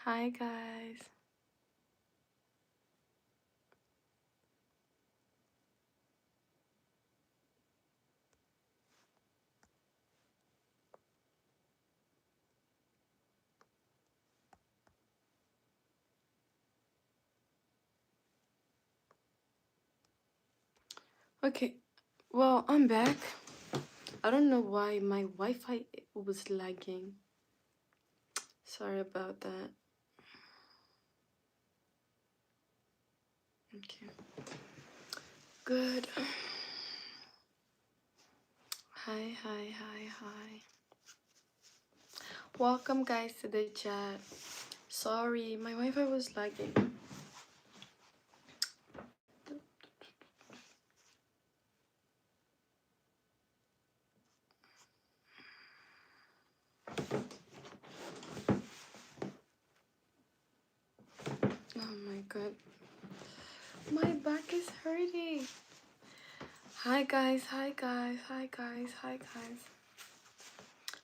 Hi guys. Okay, well, I'm back. I don't know why my Wi-Fi was lagging. Sorry about that. Okay. Good. Hi, hi, hi, hi. Welcome guys to the chat. Sorry, my Wi-Fi was lagging. Oh my god. My back is hurting. Hi guys, hi guys, hi guys, hi guys.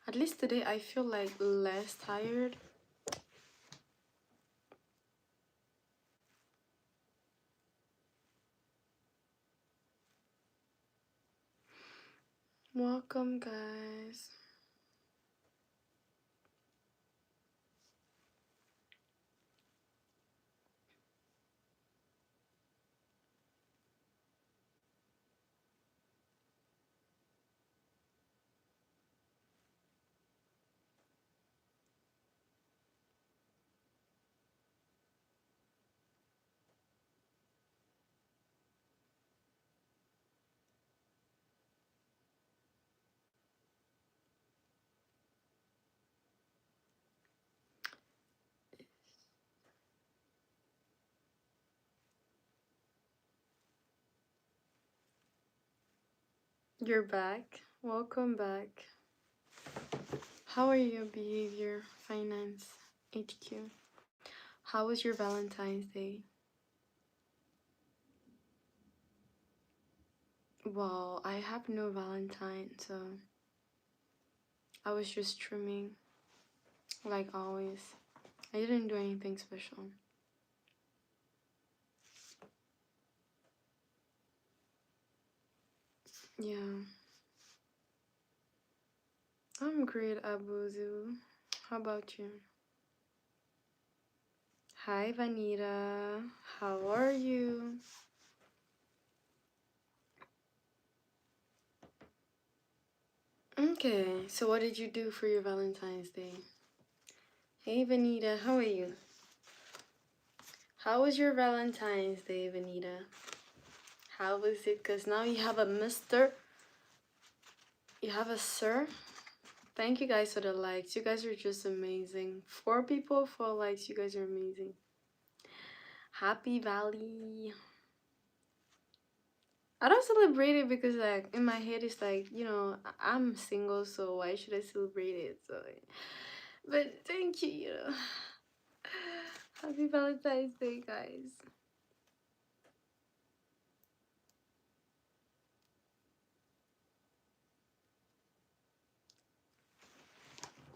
At least today I feel like less tired. Welcome guys. You're back. Welcome back. How are your behavior, finance, HQ? How was your Valentine's Day? Well, I have no Valentine, so I was just streaming like always. I didn't do anything special. Yeah, I'm great, Abuzu. How about you? Hi, Vanita. How are you? Okay, so what did you do for your Valentine's Day? Hey, Vanita, how are you? How was your Valentine's Day, Vanita? How was it? Because now you have a Mr. You have a Sir. Thank you guys for the likes. You guys are just amazing. 4 people, 4 likes. You guys are amazing. Happy Valley. I don't celebrate it because like in my head it's like, you know, I'm single, so why should I celebrate it? So but thank you, you know. Happy Valentine's Day, guys.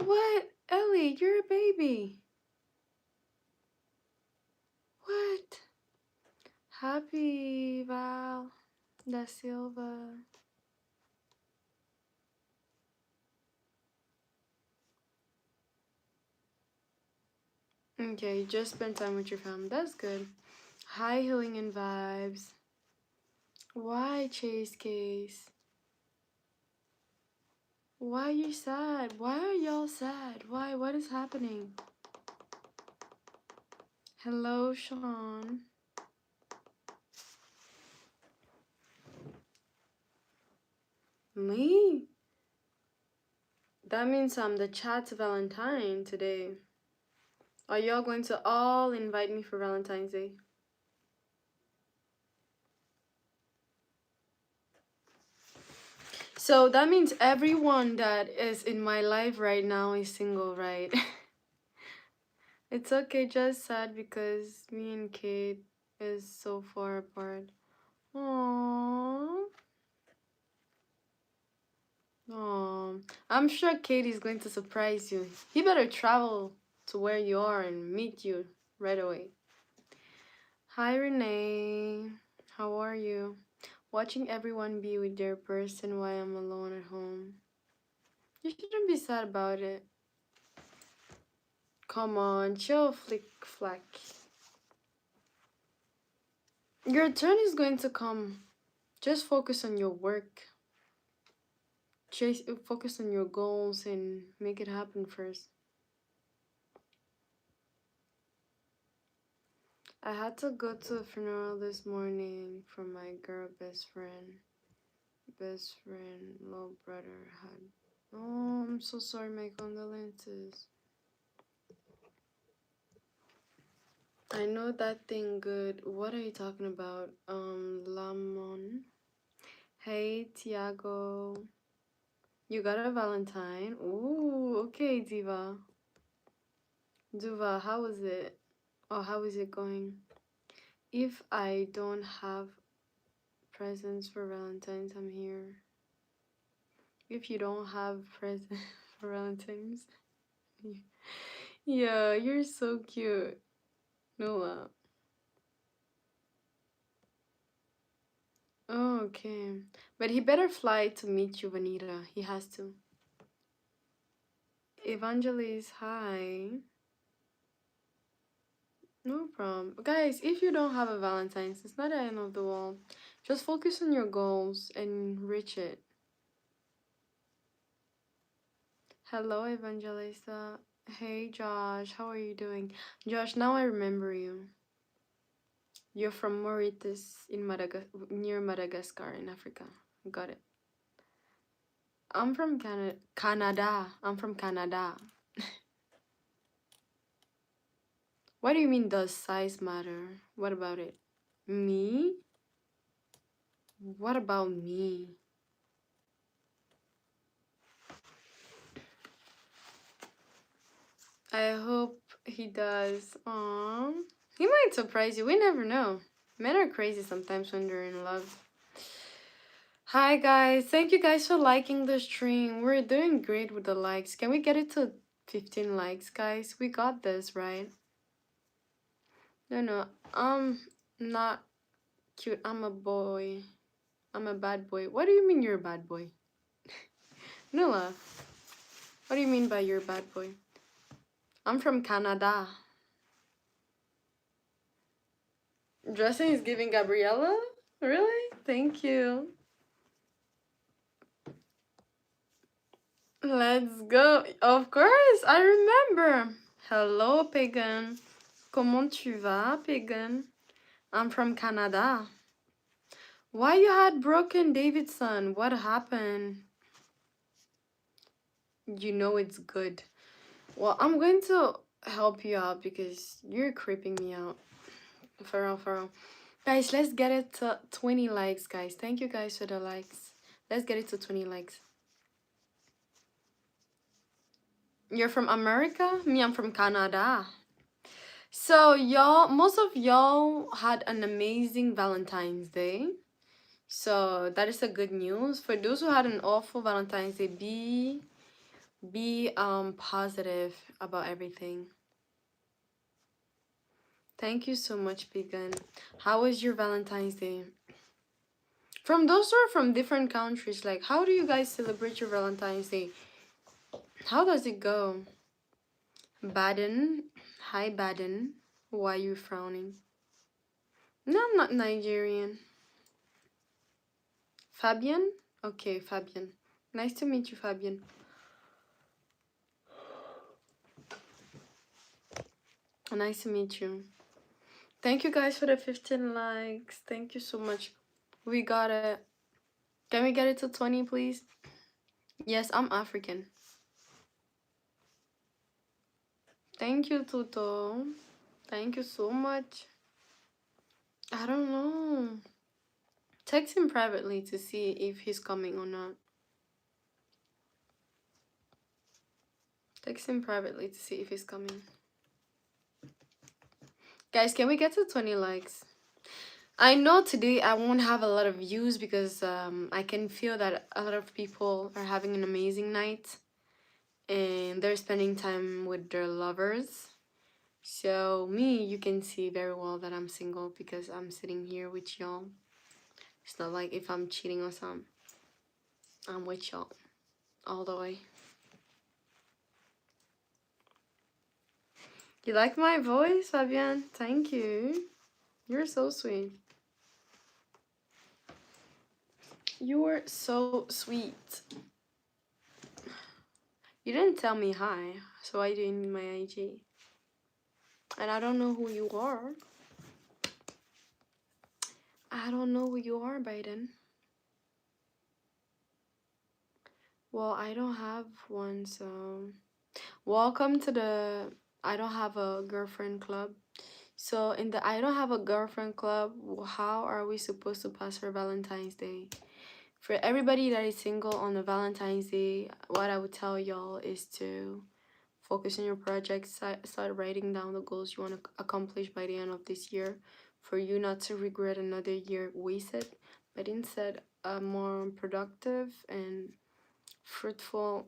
What? Ellie, you're a baby. What? Happy Val da Silva. Okay, you just spend time with your family. That's good. Hi, Healing and Vibes. Why, Chase Case? Why are you sad? Why are y'all sad? Why? What is happening? Hello, Sean. Me? That means the chat's Valentine today. Are y'all going to all invite me for Valentine's Day? So that means everyone that is in my life right now is single, right? It's okay, just sad because me and Kate is so far apart. Aww. Aww. I'm sure Kate is going to surprise you. He better travel to where you are and meet you right away. Hi Renee, how are you? Watching everyone be with their person while I'm alone at home. You shouldn't be sad about it. Come on, chill, flick flack. Your turn is going to come. Just focus on your work. Focus on your goals and make it happen first. I had to go to a funeral this morning for my girl best friend. Little brother had. Oh, I'm so sorry, my condolences. I know that thing good. What are you talking about? Lamon. Hey, Tiago. You got a Valentine? Ooh, okay, Diva. Duva, how is it? Oh, how is it going? If I don't have presents for Valentine's, I'm here. If you don't have presents for Valentine's, yeah, you're so cute, Noah. Oh, okay, but he better fly to meet you, Vanita. He has to. Evangelist, hi. No problem. Guys, if you don't have a Valentine's, it's not the end of the world. Just focus on your goals and reach it. Hello, Evangelista. Hey, Josh. How are you doing? Josh, now I remember you. You're from Mauritius in near Madagascar in Africa. Got it. I'm from Canada. I'm from Canada. What do you mean does size matter? What about it? Me? What about me? I hope he does. Aww. He might surprise you. We never know. Men are crazy sometimes when they're in love. Hi guys. Thank you guys for liking the stream. We're doing great with the likes. Can we get it to 15 likes, guys? We got this, right? No. I'm not cute. I'm a boy. I'm a bad boy. What do you mean you're a bad boy? Nula, what do you mean by you're a bad boy? I'm from Canada. Dressing is giving Gabriella? Really? Thank you. Let's go. Of course, I remember. Hello, Pagan. Comment tu vas, Pagan? I'm from Canada. Why you had broken Davidson? What happened? You know it's good. Well, I'm going to help you out because you're creeping me out. For real. Guys, let's get it to 20 likes, guys. Thank you guys for the likes. Let's get it to 20 likes. You're from America? Me, I'm from Canada. So y'all, most of y'all had an amazing Valentine's Day. So that is a good news. For those who had an awful Valentine's Day, be positive about everything. Thank you so much, Pagan. How was your Valentine's Day? From those who are from different countries, like how do you guys celebrate your Valentine's Day? How does it go? Baden. Hi, Baden. Why are you frowning? No, I'm not Nigerian. Fabian? Okay, Fabian. Nice to meet you, Fabian. Nice to meet you. Thank you guys for the 15 likes. Thank you so much. We got it. Can we get it to 20, please? Yes, I'm African. Thank you, Tuto. Thank you so much. I don't know. Text him privately to see if he's coming or not. Text him privately to see if he's coming. Guys, can we get to 20 likes? I know today I won't have a lot of views because I can feel that a lot of people are having an amazing night. and they're spending time with their lovers. So me, you can see very well that I'm single because I'm sitting here with y'all. It's not like if I'm cheating or something. I'm with y'all all the way. You like my voice, Fabian? Thank you. You're so sweet. You're so sweet. You didn't tell me hi, so I didn't need my IG. And I don't know who you are. I don't know who you are, Biden. Well, I don't have one, so welcome to the I don't have a girlfriend club. So in the I don't have a girlfriend club, how are we supposed to pass for Valentine's Day? For everybody that is single on the Valentine's Day, what I would tell y'all is to focus on your projects, start writing down the goals you want to accomplish by the end of this year for you not to regret another year wasted, but instead a more productive and fruitful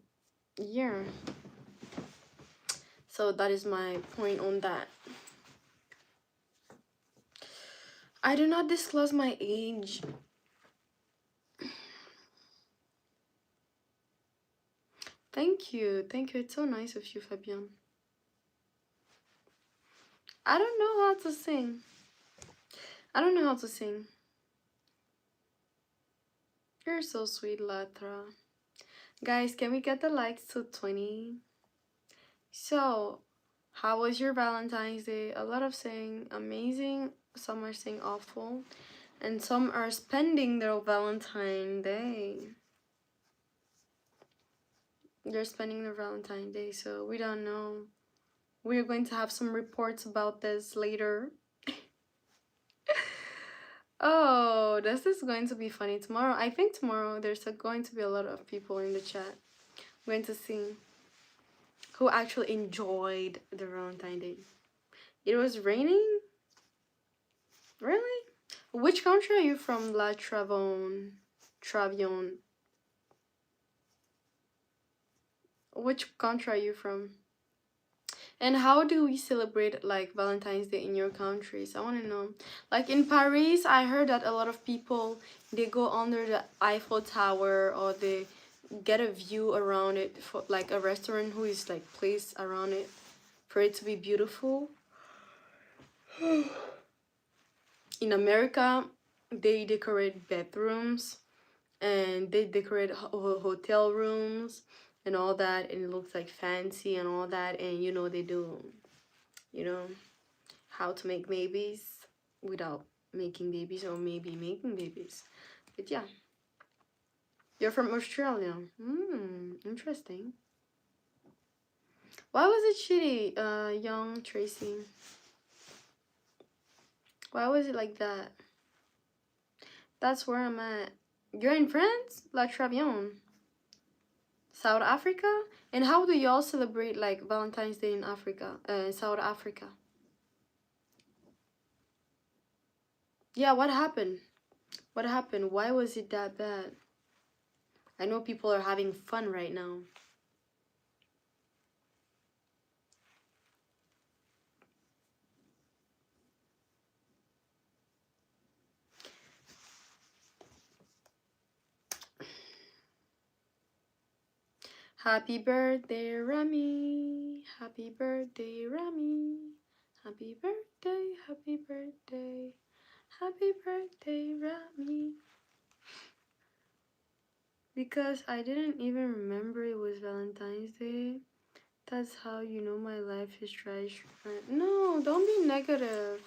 year. So that is my point on that. I do not disclose my age. Thank you. Thank you. It's so nice of you, Fabian. I don't know how to sing. I don't know how to sing. You're so sweet, Latra. Guys, can we get the likes to 20? So, how was your Valentine's Day? A lot of saying amazing, some are saying awful, and some are spending their Valentine Day. They're spending their Valentine Day, so we don't know. We're going to have some reports about this later. Oh, this is going to be funny tomorrow. I think tomorrow there's going to be a lot of people in the chat. We're going to see who actually enjoyed the Valentine Day. It was raining? Really? Which country are you from, La Travon? Travion? Which country are you from? And how do we celebrate like Valentine's Day in your countries? I want to know. Like in Paris, I heard that a lot of people they go under the Eiffel Tower or they get a view around it for like a restaurant who is like placed around it for it to be beautiful. In America, they decorate bedrooms and they decorate hotel rooms and all that, and it looks like fancy and all that, and you know they do, you know, how to make babies without making babies or maybe making babies. But yeah, you're from Australia. Interesting. Why was it shitty, young Tracy? Why was it like that? That's where I'm at. You're in France? La Travion. South Africa? And how do y'all celebrate like Valentine's Day in Africa? South Africa. Yeah, what happened? What happened? Why was it that bad? I know people are having fun right now. Happy birthday, Remy. Happy birthday, Remy. Happy birthday, happy birthday. Happy birthday, Remy. Because I didn't even remember it was Valentine's Day. That's how you know my life is trash. No, don't be negative.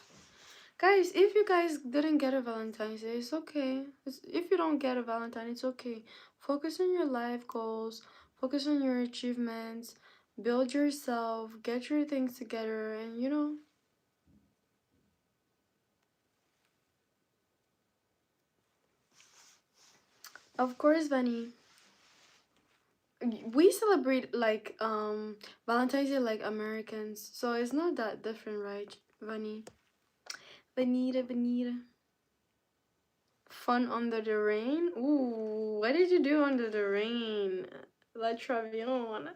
Guys, if you guys didn't get a Valentine's Day, it's okay. If you don't get a Valentine, it's okay. Focus on your life goals. Focus on your achievements. Build yourself. Get your things together. And, you know. Of course, Vanny. We celebrate, like, Valentine's Day like Americans. So it's not that different, right, Vanny? Vanita. Fun under the rain? Ooh, what did you do under the rain? La Travion.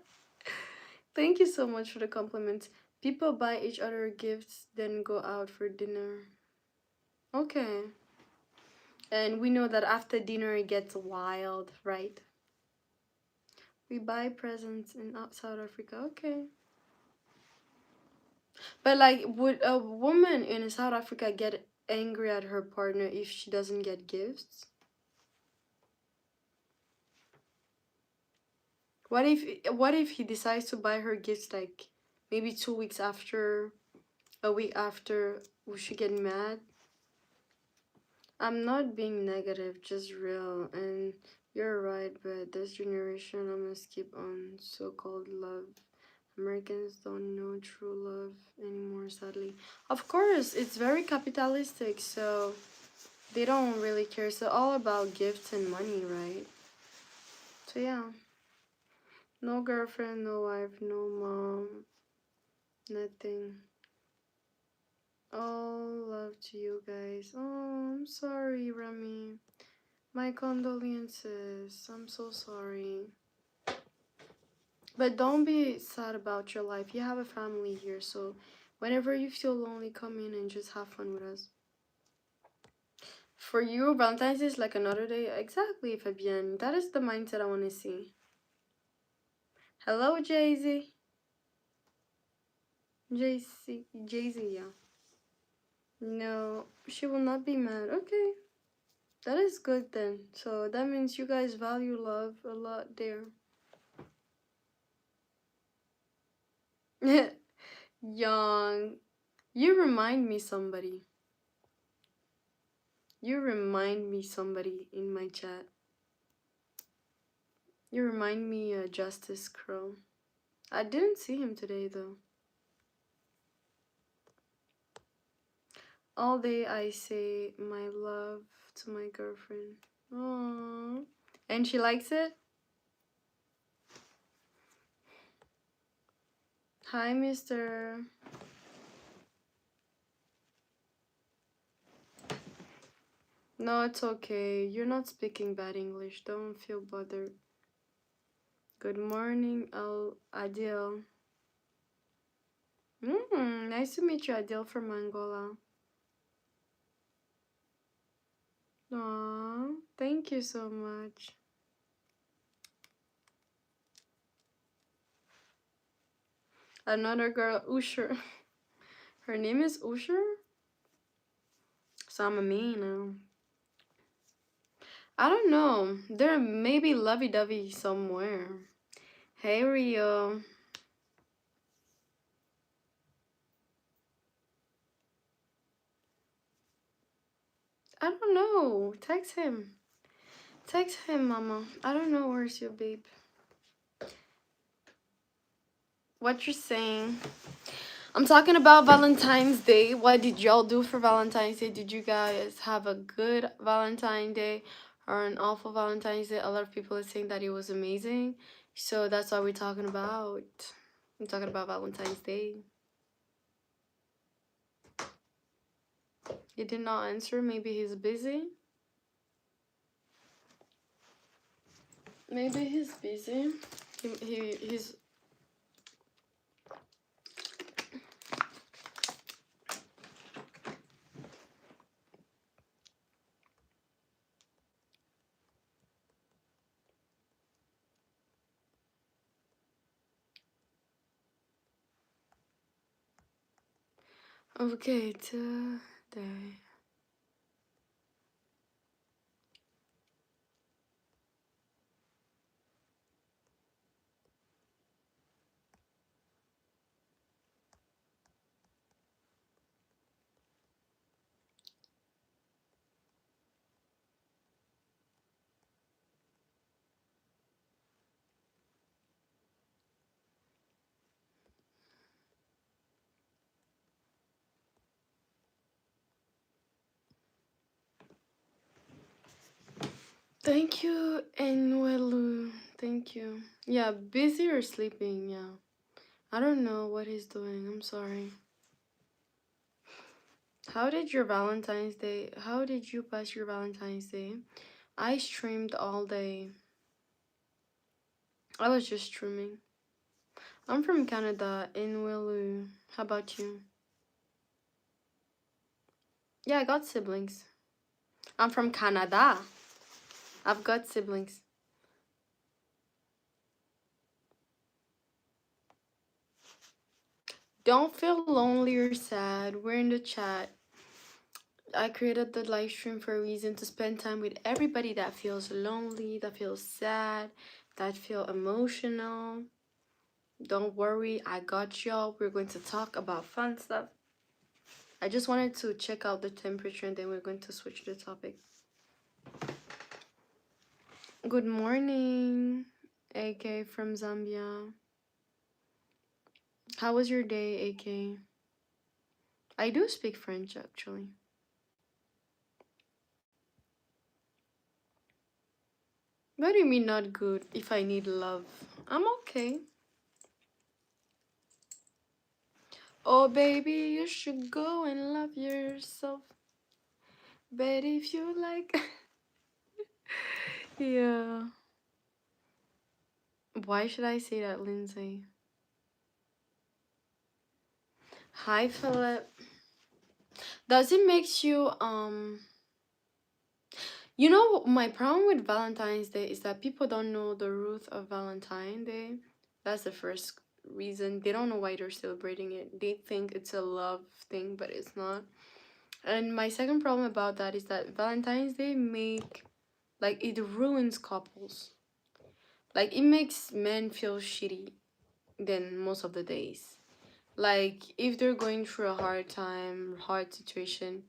Thank you so much for the compliment. People buy each other gifts, then go out for dinner. Okay. And we know that after dinner it gets wild, right? We buy presents in South Africa. Okay. But like, would a woman in South Africa get angry at her partner if she doesn't get gifts? What if he decides to buy her gifts like maybe 2 weeks after, a week after? Will she get mad? I'm not being negative, just real. And you're right, but this generation, I'm gonna skip on so-called love. Americans don't know true love anymore, sadly. Of course, it's very capitalistic, so they don't really care. It's all about gifts and money, right? So yeah, no girlfriend, no wife, no mom, nothing. All love to you guys. Oh, I'm sorry, Remy. My condolences. I'm so sorry. But don't be sad about your life. You have a family here, so whenever you feel lonely, come in and just have fun with us. For you, Valentine's Day is like another day. Exactly, Fabienne. That is the mindset I want to see. Hello, Jay-Z. Jay-Z, yeah. No, she will not be mad. Okay, that is good then. So that means you guys value love a lot there. Young. You remind me somebody. You remind me somebody in my chat. You remind me Justice Crow. I didn't see him today though. All day I say my love to my girlfriend. Aww. And she likes it? Hi, mister. No, it's okay. You're not speaking bad English. Don't feel bothered. Good morning, Adil. Nice to meet you, Adil from Angola. Aww, thank you so much. Another girl, Usher. Her name is Usher? So I'm a me now. I don't know. There may be lovey-dovey somewhere. Hey, Rio. I don't know. Text him. Text him, mama. I don't know where's your babe. What you're saying? I'm talking about Valentine's Day. What did y'all do for Valentine's Day? Did you guys have a good Valentine's Day or an awful Valentine's Day? A lot of people are saying that it was amazing. So that's what we're talking about. I'm talking about Valentine's Day. He did not answer. Maybe he's busy. Maybe he's busy. He's okay today. Thank you, Enwelu. Thank you. Yeah, busy or sleeping, yeah. I don't know what he's doing. I'm sorry. How did you pass your Valentine's Day? I streamed all day. I was just streaming. I'm from Canada, in Willu. How about you? Yeah, I got siblings. I'm from Canada. I've got siblings. Don't feel lonely or sad. We're in the chat. I created the live stream for a reason, to spend time with everybody that feels lonely, that feels sad, that feel emotional. Don't worry, I got y'all. We're going to talk about fun stuff. I just wanted to check out the temperature and then we're going to switch the topic. Good morning, AK from Zambia. How was your day, AK? I do speak French actually. What do you mean not good if I need love? I'm okay. Oh baby, you should go and love yourself. But if you like yeah. Why should I say that, Lindsay? Hi Philip. Does it makes you you know, my problem with Valentine's Day is that people don't know the root of Valentine Day. That's the first reason. They don't know why they're celebrating it. They think it's a love thing, but it's not. And my second problem about that is that Valentine's Day it ruins couples. Like, it makes men feel shitty than most of the days. Like, if they're going through a hard time, hard situation,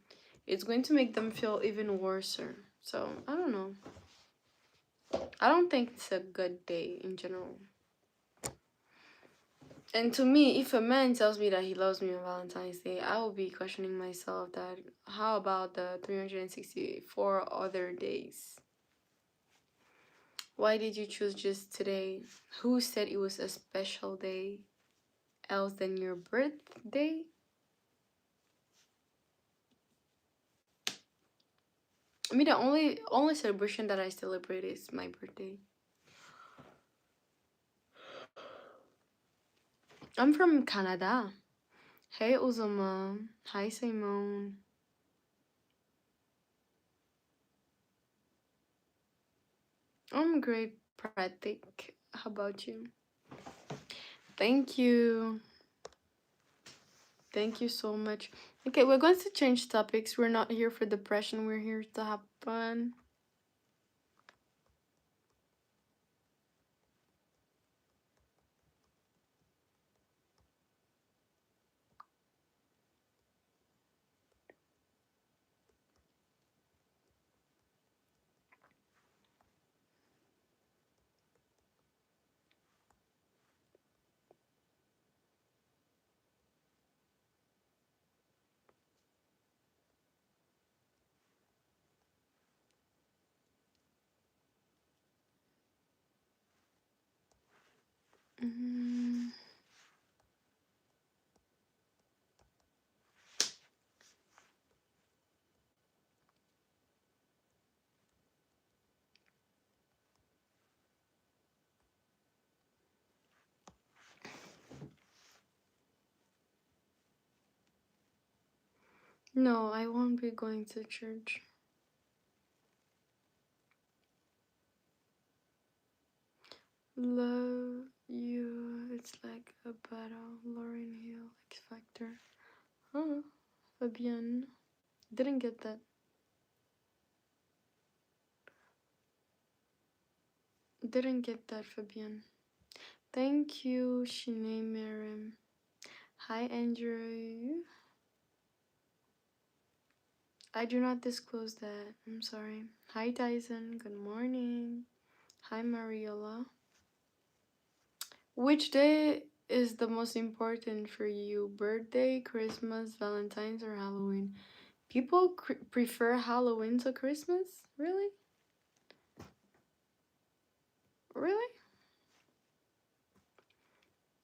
it's going to make them feel even worse. So, I don't know. I don't think it's a good day in general. And to me, if a man tells me that he loves me on Valentine's Day, I will be questioning myself that how about the 364 other days? Why did you choose just today? Who said it was a special day else than your birthday? I mean, the only celebration that I celebrate is my birthday. I'm from Canada. Hey, Uzuma. Hi, Simone. I'm great, Pratik. How about you? Thank you. Thank you so much. Okay, we're going to change topics. We're not here for depression. We're here to have fun. Mm. No, I won't be going to church. Love you. It's like a battle. Lauren Hill, X Factor. Huh? Fabian. Didn't get that. Didn't get that, Fabian. Thank you, Shine Miriam. Hi, Andrew. I do not disclose that. I'm sorry. Hi, Tyson. Good morning. Hi, Mariola. Which day is the most important for you? Birthday, Christmas, Valentine's, or Halloween? People prefer Halloween to Christmas? Really? Really?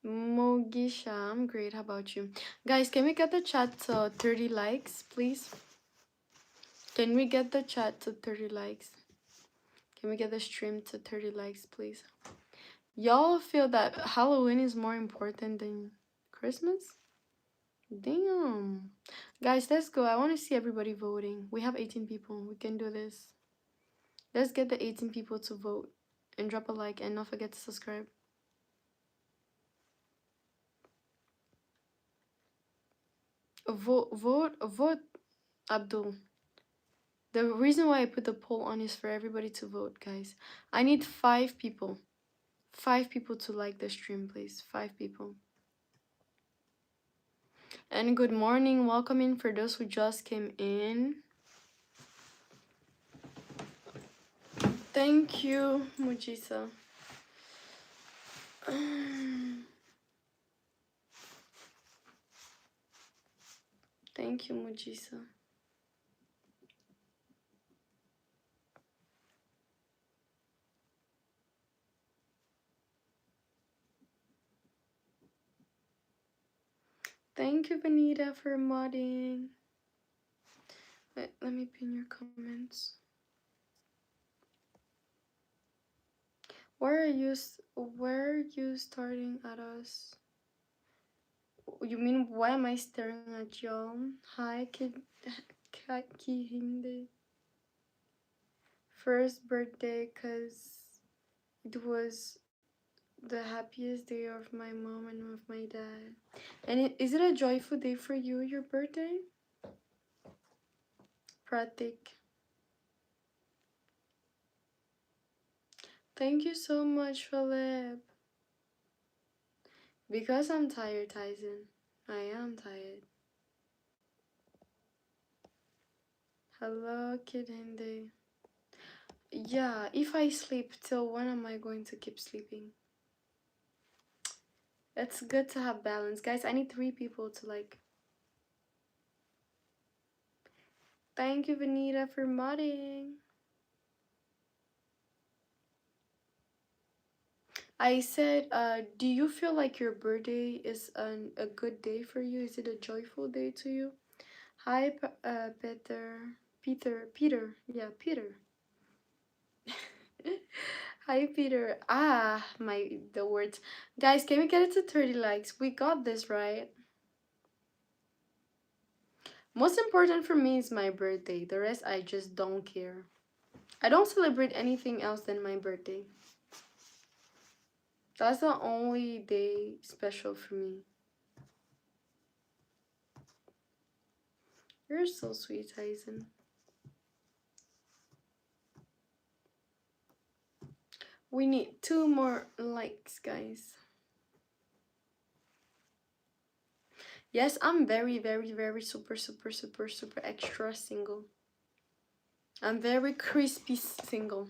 Mogisha, I'm great. How about you? Guys, can we get the chat to 30 likes, please? Can we get the chat to 30 likes? Can we get the stream to 30 likes, please? Y'all feel that Halloween is more important than Christmas? Damn. Guys, let's go. I want to see everybody voting. We have 18 people. We can do this. Let's get the 18 people to vote. And drop a like and don't forget to subscribe. Vote, Abdul. The reason why I put the poll on is for everybody to vote, guys. I need 5 people. 5 people to like the stream, please. 5 people. And good morning. Welcome in for those who just came in. Thank you, Mujisa. Thank you, Mujisa. Thank you, Benita, for modding. Wait, let me pin your comments. Where are you starting at us? You mean why am I staring at y'all? Hi, Kaki Hindi. First birthday, cause it was the happiest day of my mom and of my dad. And is it a joyful day for you, your birthday? Pratik. Thank you so much, Philip. Because I'm tired, Tyson. I am tired. Hello, Kid Hindi. Yeah, if I sleep, till when am I going to keep sleeping? It's good to have balance. Guys, I need 3 people to like. Thank you, Vanita, for modding. I said, do you feel like your birthday is a good day for you? Is it a joyful day to you? Hi, Peter. Yeah, Peter. Hi, Peter. The words. Guys, can we get it to 30 likes? We got this, right? Most important for me is my birthday. The rest, I just don't care. I don't celebrate anything else than my birthday. That's the only day special for me. You're so sweet, Tyson. We need 2 more likes, guys. Yes, I'm very, very, very super extra single. I'm very crispy single.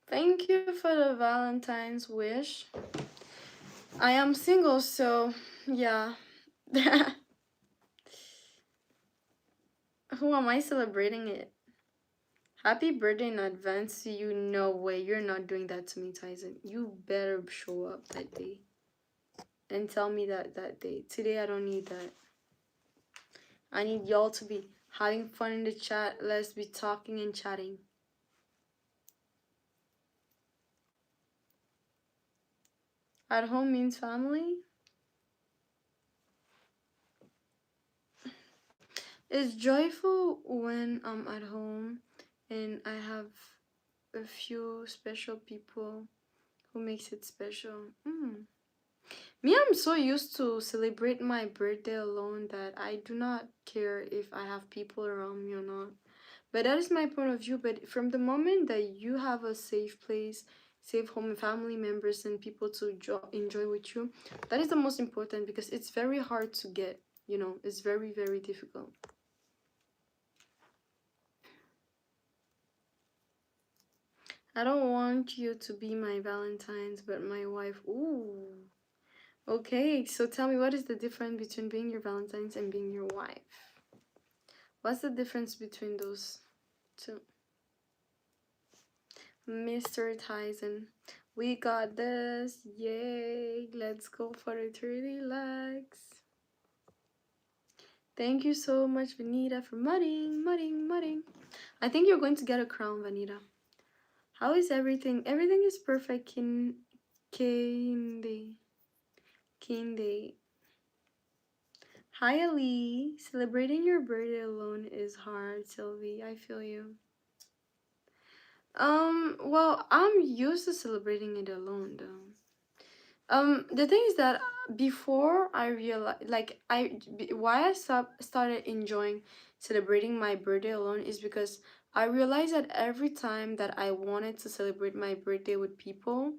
Thank you for the Valentine's wish. I am single, so yeah. Who am I celebrating it? Happy birthday in advance to you. No way, you're not doing that to me, Tyson. You better show up that day. And tell me that day. Today, I don't need that. I need y'all to be having fun in the chat. Let's be talking and chatting. At home means family. It's joyful when I'm at home and I have a few special people who makes it special. Me, I'm so used to celebrate my birthday alone that I do not care if I have people around me or not. But that is my point of view. But from the moment that you have a safe place, safe home, family members and people to enjoy with you, that is the most important because it's very hard to get. You know, it's very, very difficult. I don't want you to be my Valentine's, but my wife. Ooh. Okay, so tell me, what is the difference between being your Valentine's and being your wife? What's the difference between those two? Mr. Tyson, we got this. Yay! Let's go for the 30 likes. Thank you so much, Vanita, for mudding. I think you're going to get a crown, Vanita. How is everything? Everything is perfect, Kinde. Kinde. Hi, Ali. Celebrating your birthday alone is hard, Sylvie. I feel you. Well, I'm used to celebrating it alone, though. The thing is that before I realized, like, why I started enjoying celebrating my birthday alone is because I realized that every time that I wanted to celebrate my birthday with people,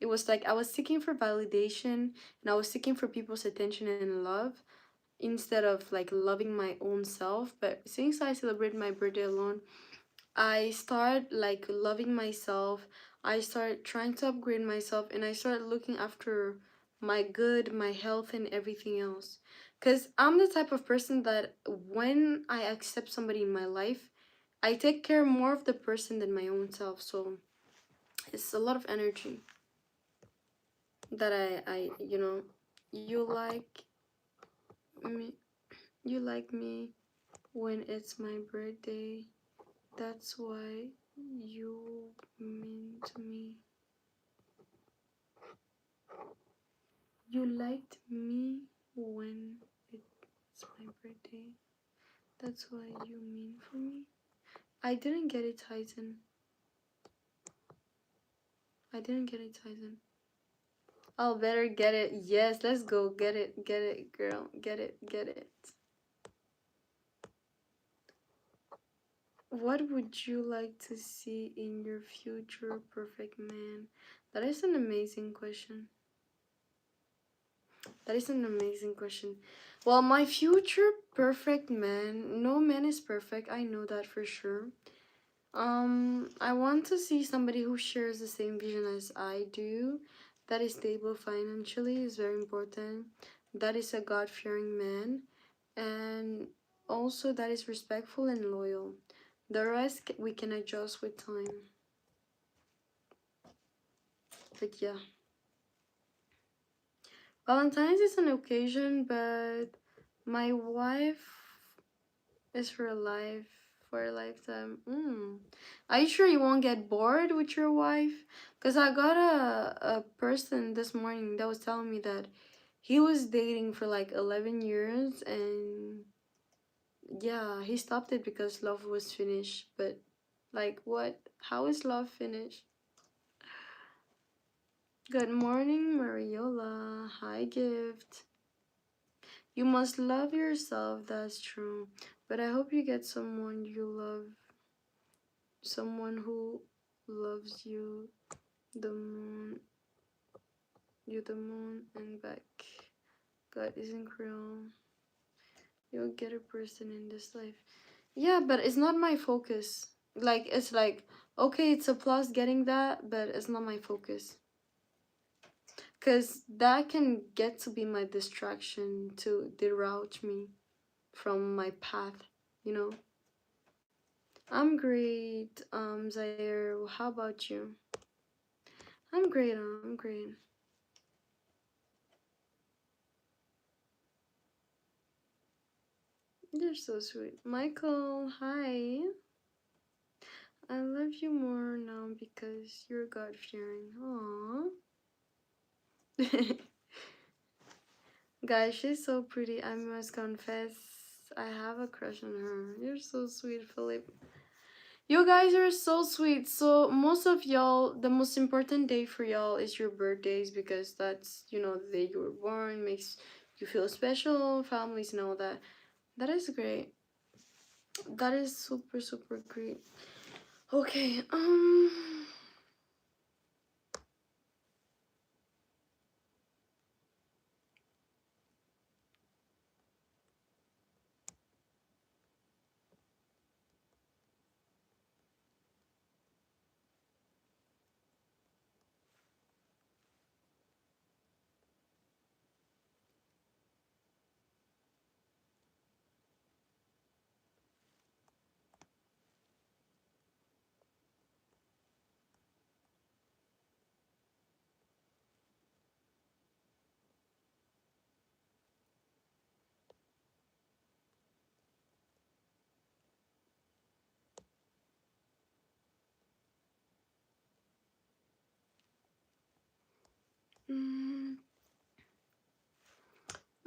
it was like I was seeking for validation and I was seeking for people's attention and love instead of like loving my own self. But since I celebrate my birthday alone, I start like loving myself. I start trying to upgrade myself and I start looking after my good, my health and everything else. Cuz I'm the type of person that when I accept somebody in my life, I take care more of the person than my own self. So it's a lot of energy that I you like me you like me when it's my birthday. That's why you mean to me. You liked me when it's my birthday. That's why you mean for me. I didn't get it, Tyson. I didn't get it, Tyson. I'll better get it. Yes, let's go. Get it. Get it, girl. Get it. Get it. What would you like to see in your future perfect man? That is an amazing question. That is an amazing question. Well, my future perfect man, no man is perfect. I know that for sure. I want to see somebody who shares the same vision as I do. That is stable financially is very important. That is a God-fearing man, and also that is respectful and loyal. The rest we can adjust with time. But yeah, Valentine's is an occasion, but my wife is for a lifetime. Are you sure you won't get bored with your wife? Cause I got a person this morning that was telling me that he was dating for like 11 years and yeah, he stopped it because love was finished. But like what? How is love finished? Good morning, Mariola. Hi, Gift. You must love yourself, that's true. But I hope you get someone you love, someone who loves you, the moon, the moon and back. God isn't real. You'll get a person in this life. Yeah, but it's not my focus. Like, it's like, okay, it's a plus getting that, but it's not my focus. Because that can get to be my distraction to deroute me from my path, you know? I'm great, Zaire. How about you? I'm great, I'm great. You're so sweet. Michael, hi. I love you more now because you're God fearing. Aww. Guys, she's so pretty. I must confess, I have a crush on her. You're so sweet, Philip. You guys are so sweet. So most of y'all, the most important day for y'all is your birthdays because that's, the day you were born, makes you feel special, families and all that. That is great. That is super, super great. Okay, Mm.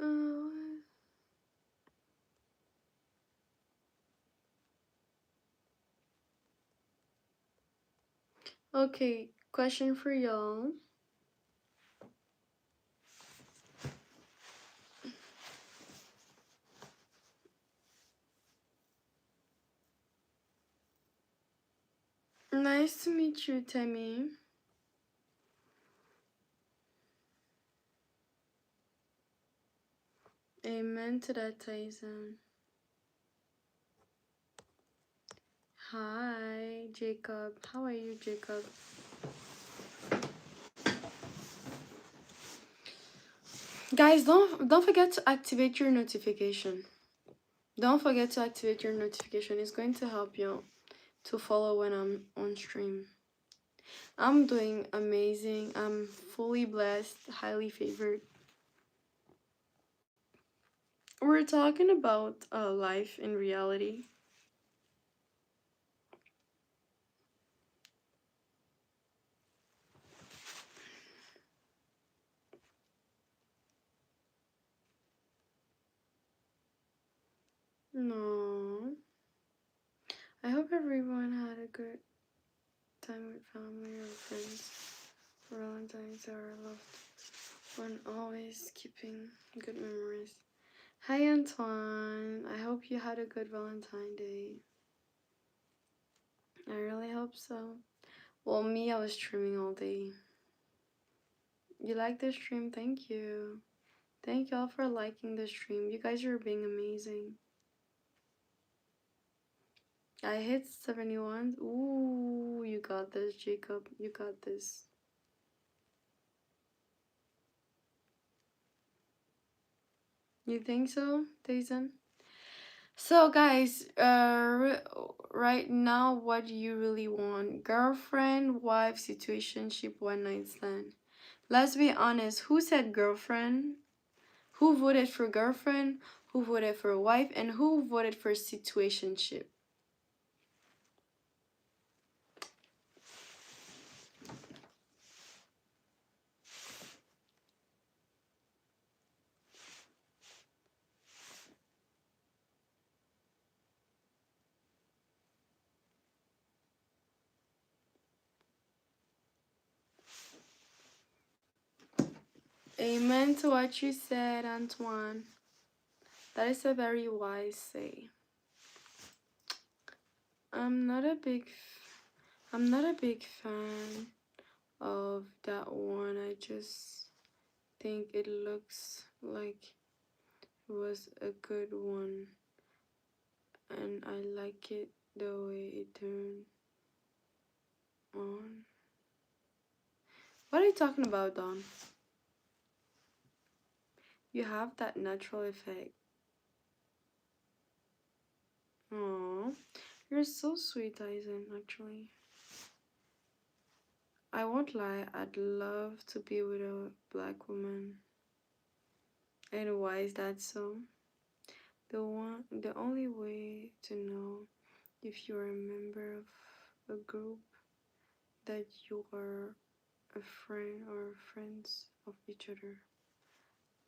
Uh, okay, question for y'all. Nice to meet you, Tammy. Amen to that, Tyson. Hi, Jacob. How are you, Jacob? Guys, don't forget to activate your notification. Don't forget to activate your notification. It's going to help you to follow when I'm on stream. I'm doing amazing. I'm fully blessed, highly favored. We're talking about life in reality. No. I hope everyone had a good time with family or friends. Valentine's are loved one, always keeping good memories. Hi Antoine. I hope you had a good Valentine Day. I really hope so. Well, me, I was streaming all day. You like the stream? Thank you. Thank y'all for liking the stream. You guys are being amazing. I hit 71. Ooh, you got this, Jacob. You got this. You think so, Dazen? So, guys, right now, what do you really want? Girlfriend, wife, situationship, one night stand? Let's be honest. Who said girlfriend? Who voted for girlfriend? Who voted for wife? And who voted for situationship? Amen to what you said, Antoine. That is a very wise say. I'm not a big fan of that one. I just think it looks like it was a good one, and I like it the way it turned on. What are you talking about, Don? You have that natural effect. Oh, you're so sweet, Tyson, actually. I won't lie, I'd love to be with a black woman. And why is that so? The only way to know if you're a member of a group that you are a friend or friends of each other.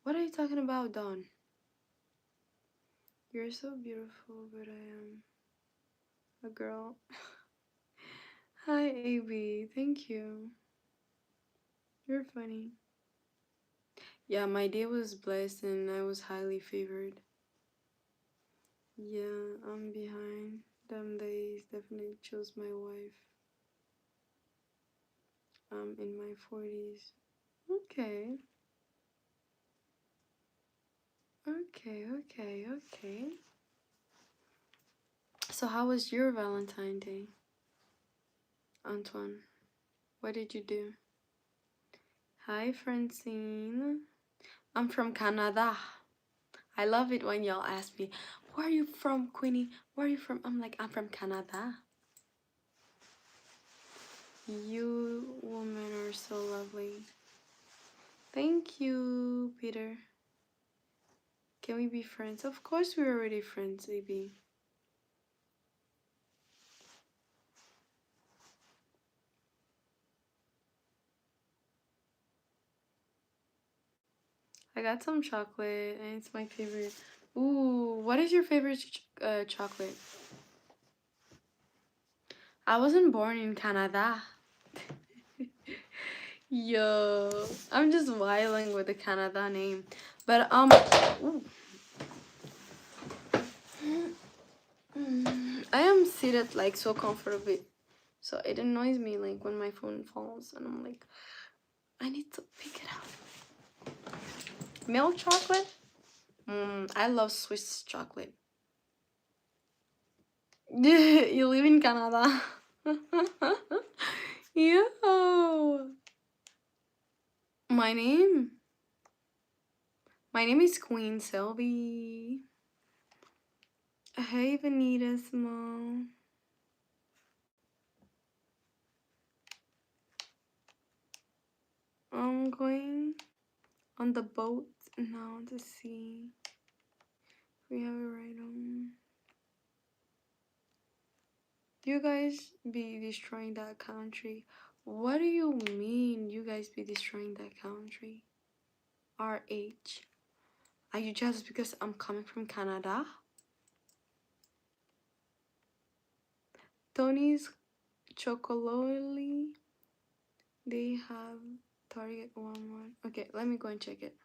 What are you talking about, Dawn? You're so beautiful, but I am a girl. Hi, AB. Thank you. You're funny. Yeah, my day was blessed and I was highly favored. Yeah, I'm behind. Them days definitely chose my wife. I'm in my 40s. Okay. Okay. So how was your Valentine Day, Antoine? What did you do? Hi, Francine. I'm from Canada. I love it when y'all ask me, where are you from, Queenie? Where are you from? I'm like, I'm from Canada. You women are so lovely. Thank you, Peter. Can we be friends? Of course we're already friends, AB. I got some chocolate, and it's my favorite. Ooh, what is your favorite chocolate? I wasn't born in Canada. Yo, I'm just wiling with the Canada name. But ooh. I am seated like so comfortably, so it annoys me like when my phone falls and I'm like, I need to pick it up. Milk chocolate? I love Swiss chocolate. You live in Canada. Yo. My name? My name is Queen Sylvie. Hey, Vanita Small. I'm going on the boat now to see if we have it right on. You guys be destroying that country. What do you mean you guys be destroying that country? RH. Are you just because I'm coming from Canada? Tony's Chocololi. They have Target Walmart. Okay, let me go and check it.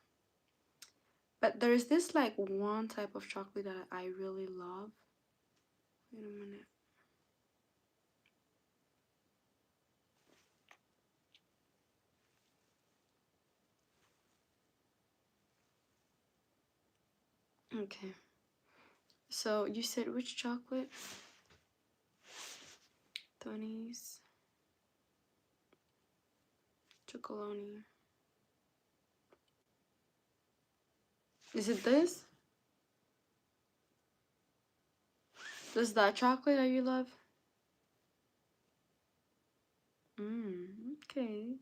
But there's this like one type of chocolate that I really love. Wait a minute. Okay. So you said which chocolate? Tony's Chocoloni. Is it this? Is that chocolate that you love? Okay.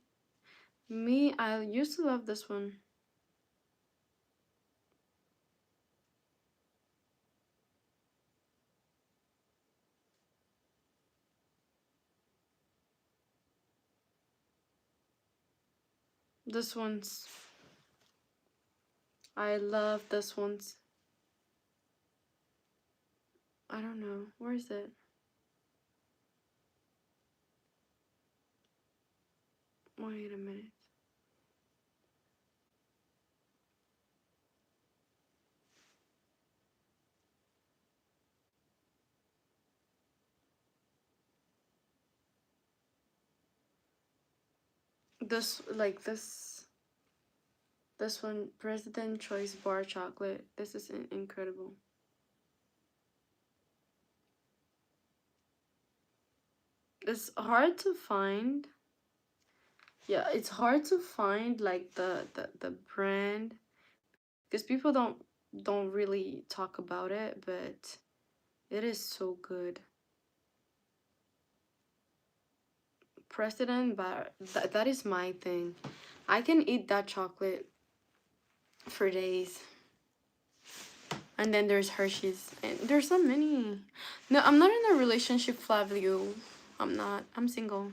Me, I used to love this one. This one's. I love this one's. I don't know. Where is it? Wait a minute. This, like this one, President Choice Bar Chocolate. This is incredible. It's hard to find. Yeah, it's hard to find like the brand because people don't really talk about it, but it is so good. President Bar, that is my thing. I can eat that chocolate for days. And then there's Hershey's. And there's so many. No, I'm not in a relationship, Flavio. I'm not. I'm single.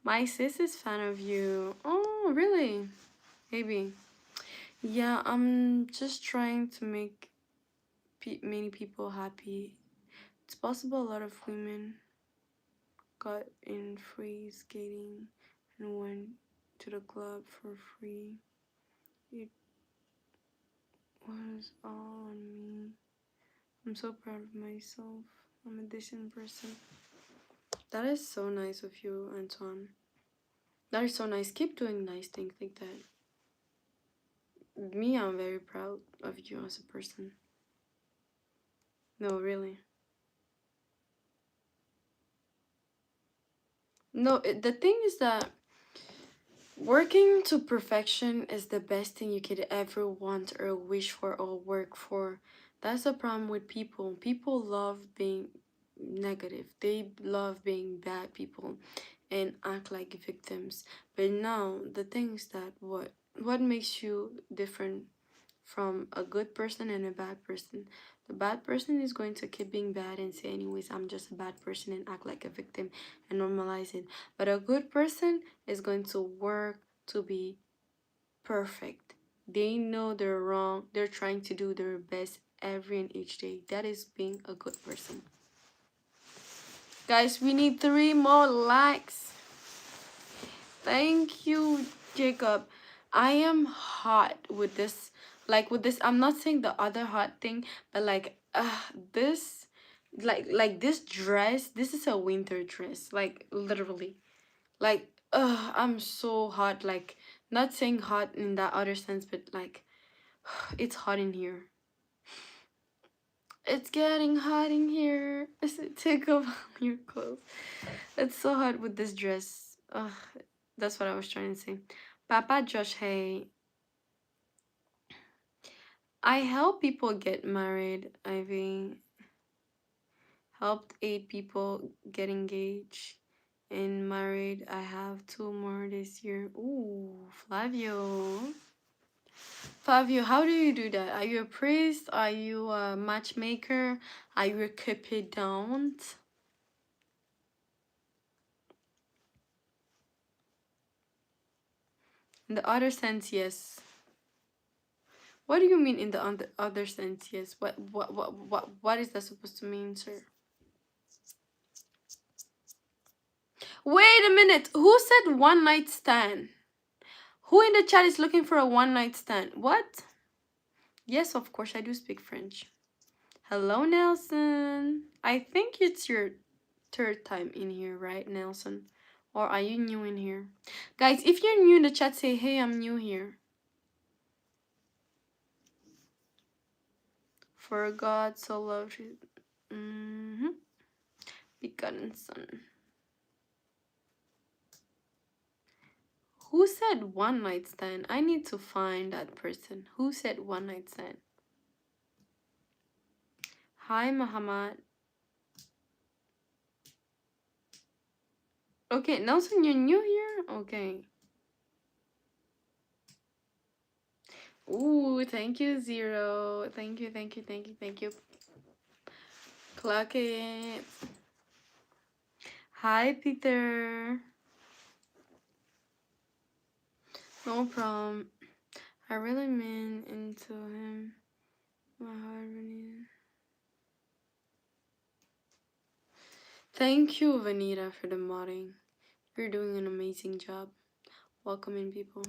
My sis is fan of you. Oh, really? Maybe. Yeah, I'm just trying to make many people happy. It's possible a lot of women got in free skating and went to the club for free. It was all on me. I'm so proud of myself. I'm a decent person. That is so nice of you, Antoine. That is so nice. Keep doing nice things like that. Me, I'm very proud of you as a person. No, really. No, the thing is that working to perfection is the best thing you could ever want or wish for or work for. That's the problem with people. People love being negative. They love being bad people and act like victims. But now the thing is that what makes you different from a good person and a bad person? The bad person is going to keep being bad and say, anyways, I'm just a bad person and act like a victim and normalize it. But a good person is going to work to be perfect. They know they're wrong. They're trying to do their best every and each day. That is being a good person. Guys, we need 3 more likes. Thank you, Jacob. I am hot with this. Like with this, I'm not saying the other hot thing, but like this, like this dress. This is a winter dress. Like literally, like I'm so hot. Like not saying hot in that other sense, but like it's hot in here. It's getting hot in here. Take off your clothes. It's so hot with this dress. Ugh, that's what I was trying to say. Papa Josh, hey. I help people get married, Ivy. Helped 8 people get engaged and married. I have 2 more this year. Ooh, Flavio. Flavio, how do you do that? Are you a priest? Are you a matchmaker? Are you a cupidant? In the other sense, yes. What do you mean in the other sense, yes? What is that supposed to mean, sir? Wait a minute. Who said one night stand? Who in the chat is looking for a one night stand? What? Yes, of course, I do speak French. Hello, Nelson. I think it's your 3rd time in here, right, Nelson? Or are you new in here? Guys, if you're new in the chat, say, hey, I'm new here. For God so loved his begotten son. Who said one night stand? I need to find that person. Who said one night stand? Hi, Muhammad. Okay, Nelson, you're new here? Okay. Ooh, thank you, Zero. Thank you, thank you, thank you, thank you. Clock it. Hi, Peter. No problem. I really mean into him. My heart really. Thank you, Vanita, for the modding. You're doing an amazing job welcoming people.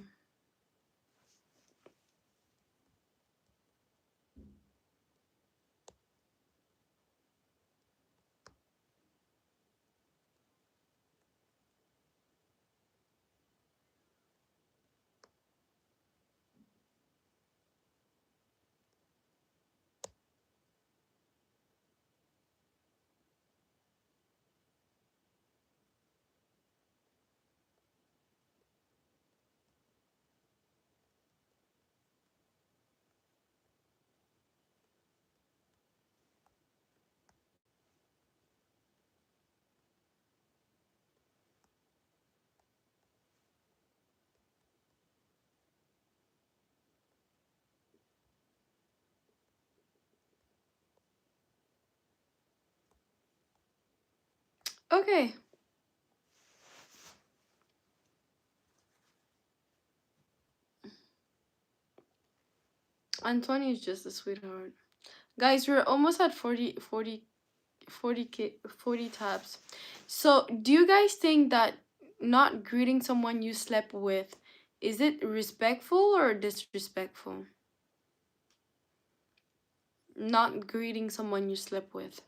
Okay. Antoine is just a sweetheart. Guys, we're almost at 40 tabs. So, do you guys think that not greeting someone you slept with, is it respectful or disrespectful? Not greeting someone you slept with.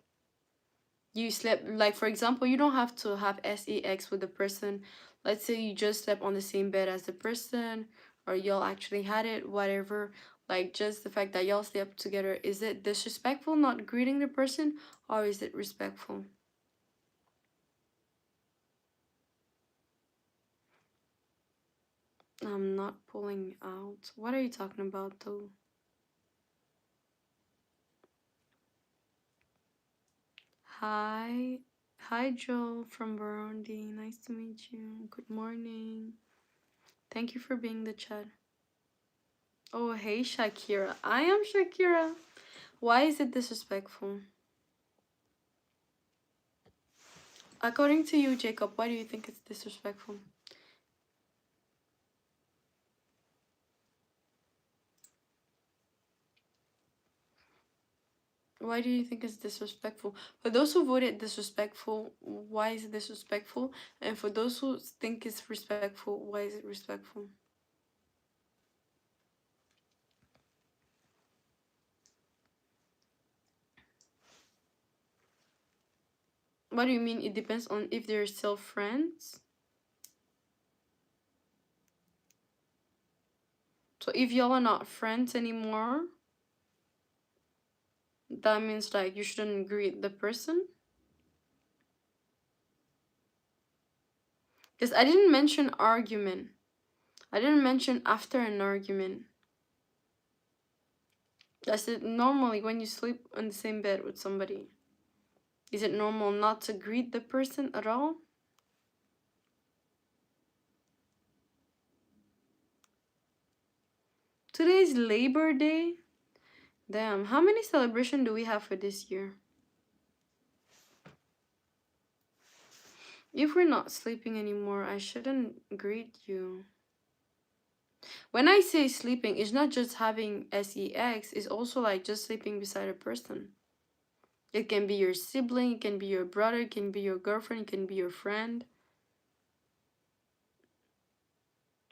You slept, like, for example, you don't have to have sex with the person. Let's say you just slept on the same bed as the person, or y'all actually had it, whatever. Like, just the fact that y'all slept together, is it disrespectful not greeting the person, or is it respectful? I'm not pulling out. What are you talking about, though? Hi. Hi, Joel from Burundi. Nice to meet you. Good morning. Thank you for being the chat. Oh, hey, Shakira. I am Shakira. Why is it disrespectful? According to you, Jacob, why do you think it's disrespectful? Why do you think it's disrespectful? For those who voted disrespectful, why is it disrespectful? And for those who think it's respectful, why is it respectful? What do you mean? It depends on if they're still friends? So if y'all are not friends anymore, that means like you shouldn't greet the person? Because I didn't mention argument. I didn't mention after an argument. I said normally when you sleep on the same bed with somebody. Is it normal not to greet the person at all? Today's Labor Day? Damn, how many celebrations do we have for this year? If we're not sleeping anymore, I shouldn't greet you. When I say sleeping, it's not just having sex, it's also like just sleeping beside a person. It can be your sibling, it can be your brother, it can be your girlfriend, it can be your friend.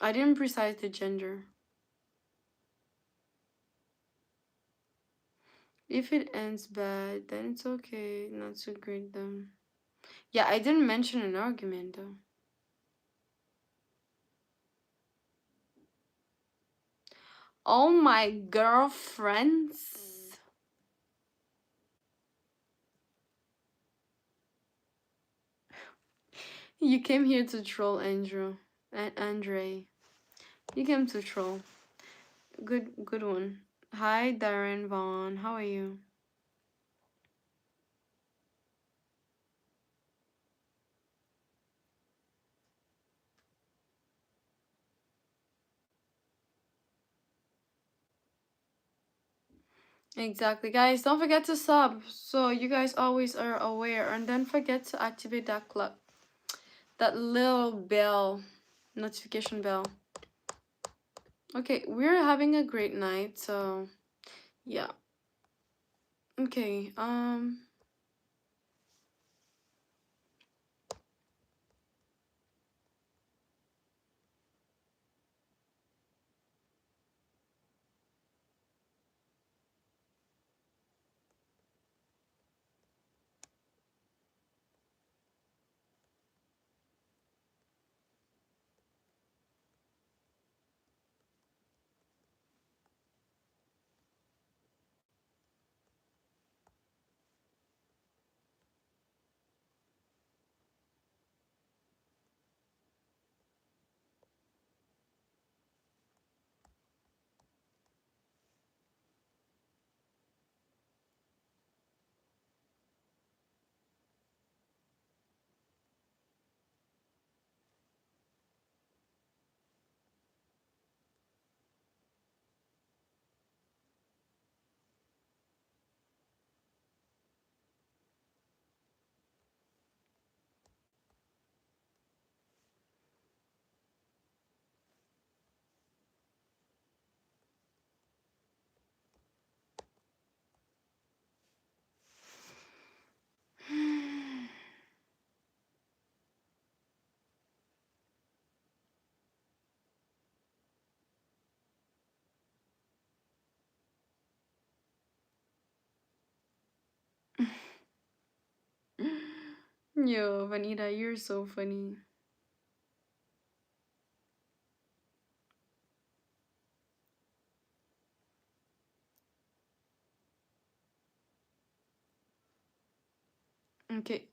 I didn't precise the gender. If it ends bad, then it's okay not to greet them. Yeah, I didn't mention an argument though. All my girlfriends. You came here to troll Andrew and Andre. You came to troll. Good one. Hi Darren Vaughn, how are you? Exactly, guys. Don't forget to sub so you guys always are aware, and then forget to activate that clock, that little bell, notification bell. Okay, we're having a great night, so yeah. Okay, yo, Vanita, you're so funny. Okay,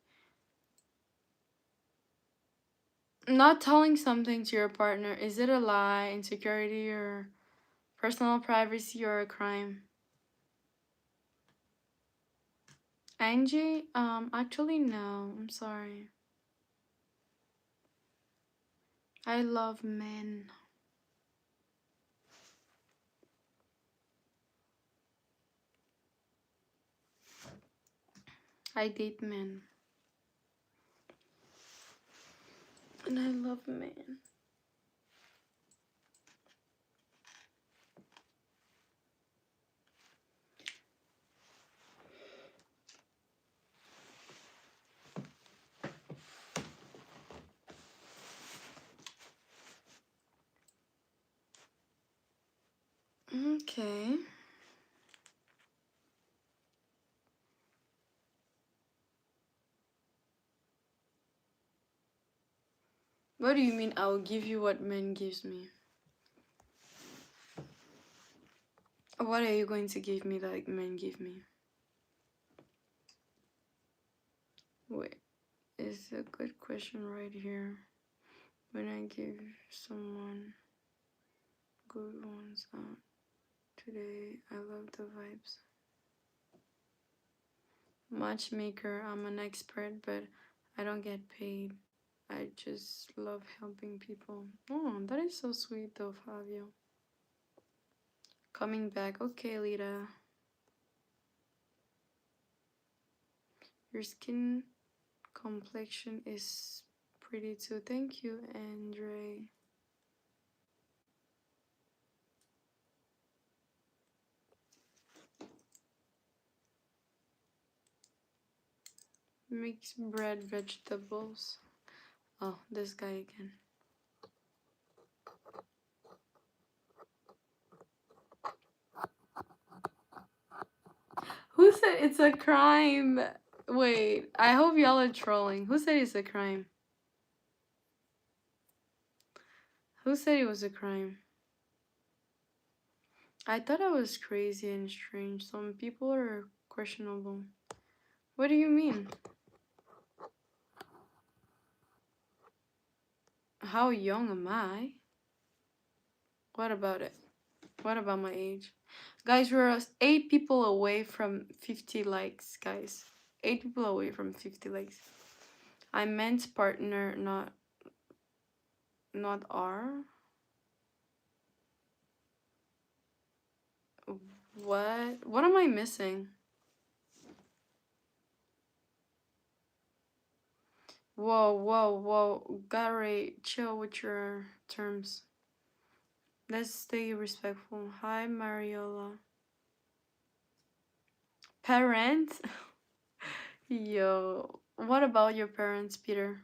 not telling something to your partner, is it a lie, insecurity, or personal privacy, or a crime? Angie, actually no, I'm sorry. I love men. I date men. And I love men. Okay. What do you mean I will give you what man gives me? What are you going to give me that men give me? Wait, is a good question right here. When I give someone good ones out today, I love the vibes. Matchmaker, I'm an expert, but I don't get paid. I just love helping people. Oh, that is so sweet though, Fabio. Coming back. Okay, Lita. Your skin complexion is pretty too. Thank you, Andre. Mixed bread vegetables. Oh, this guy again. Who said it's a crime? Wait, I hope y'all are trolling. Who said it's a crime? Who said it was a crime? I thought I was crazy and strange. Some people are questionable. What do you mean? How young am I? What about it? What about my age? Guys, we're 8 people away from 50 likes, guys. 8 people away from 50 likes. I meant partner, not R. What? What am I missing? Whoa. Gary, chill with your terms. Let's stay respectful. Hi, Mariola. Parents? Yo. What about your parents, Peter?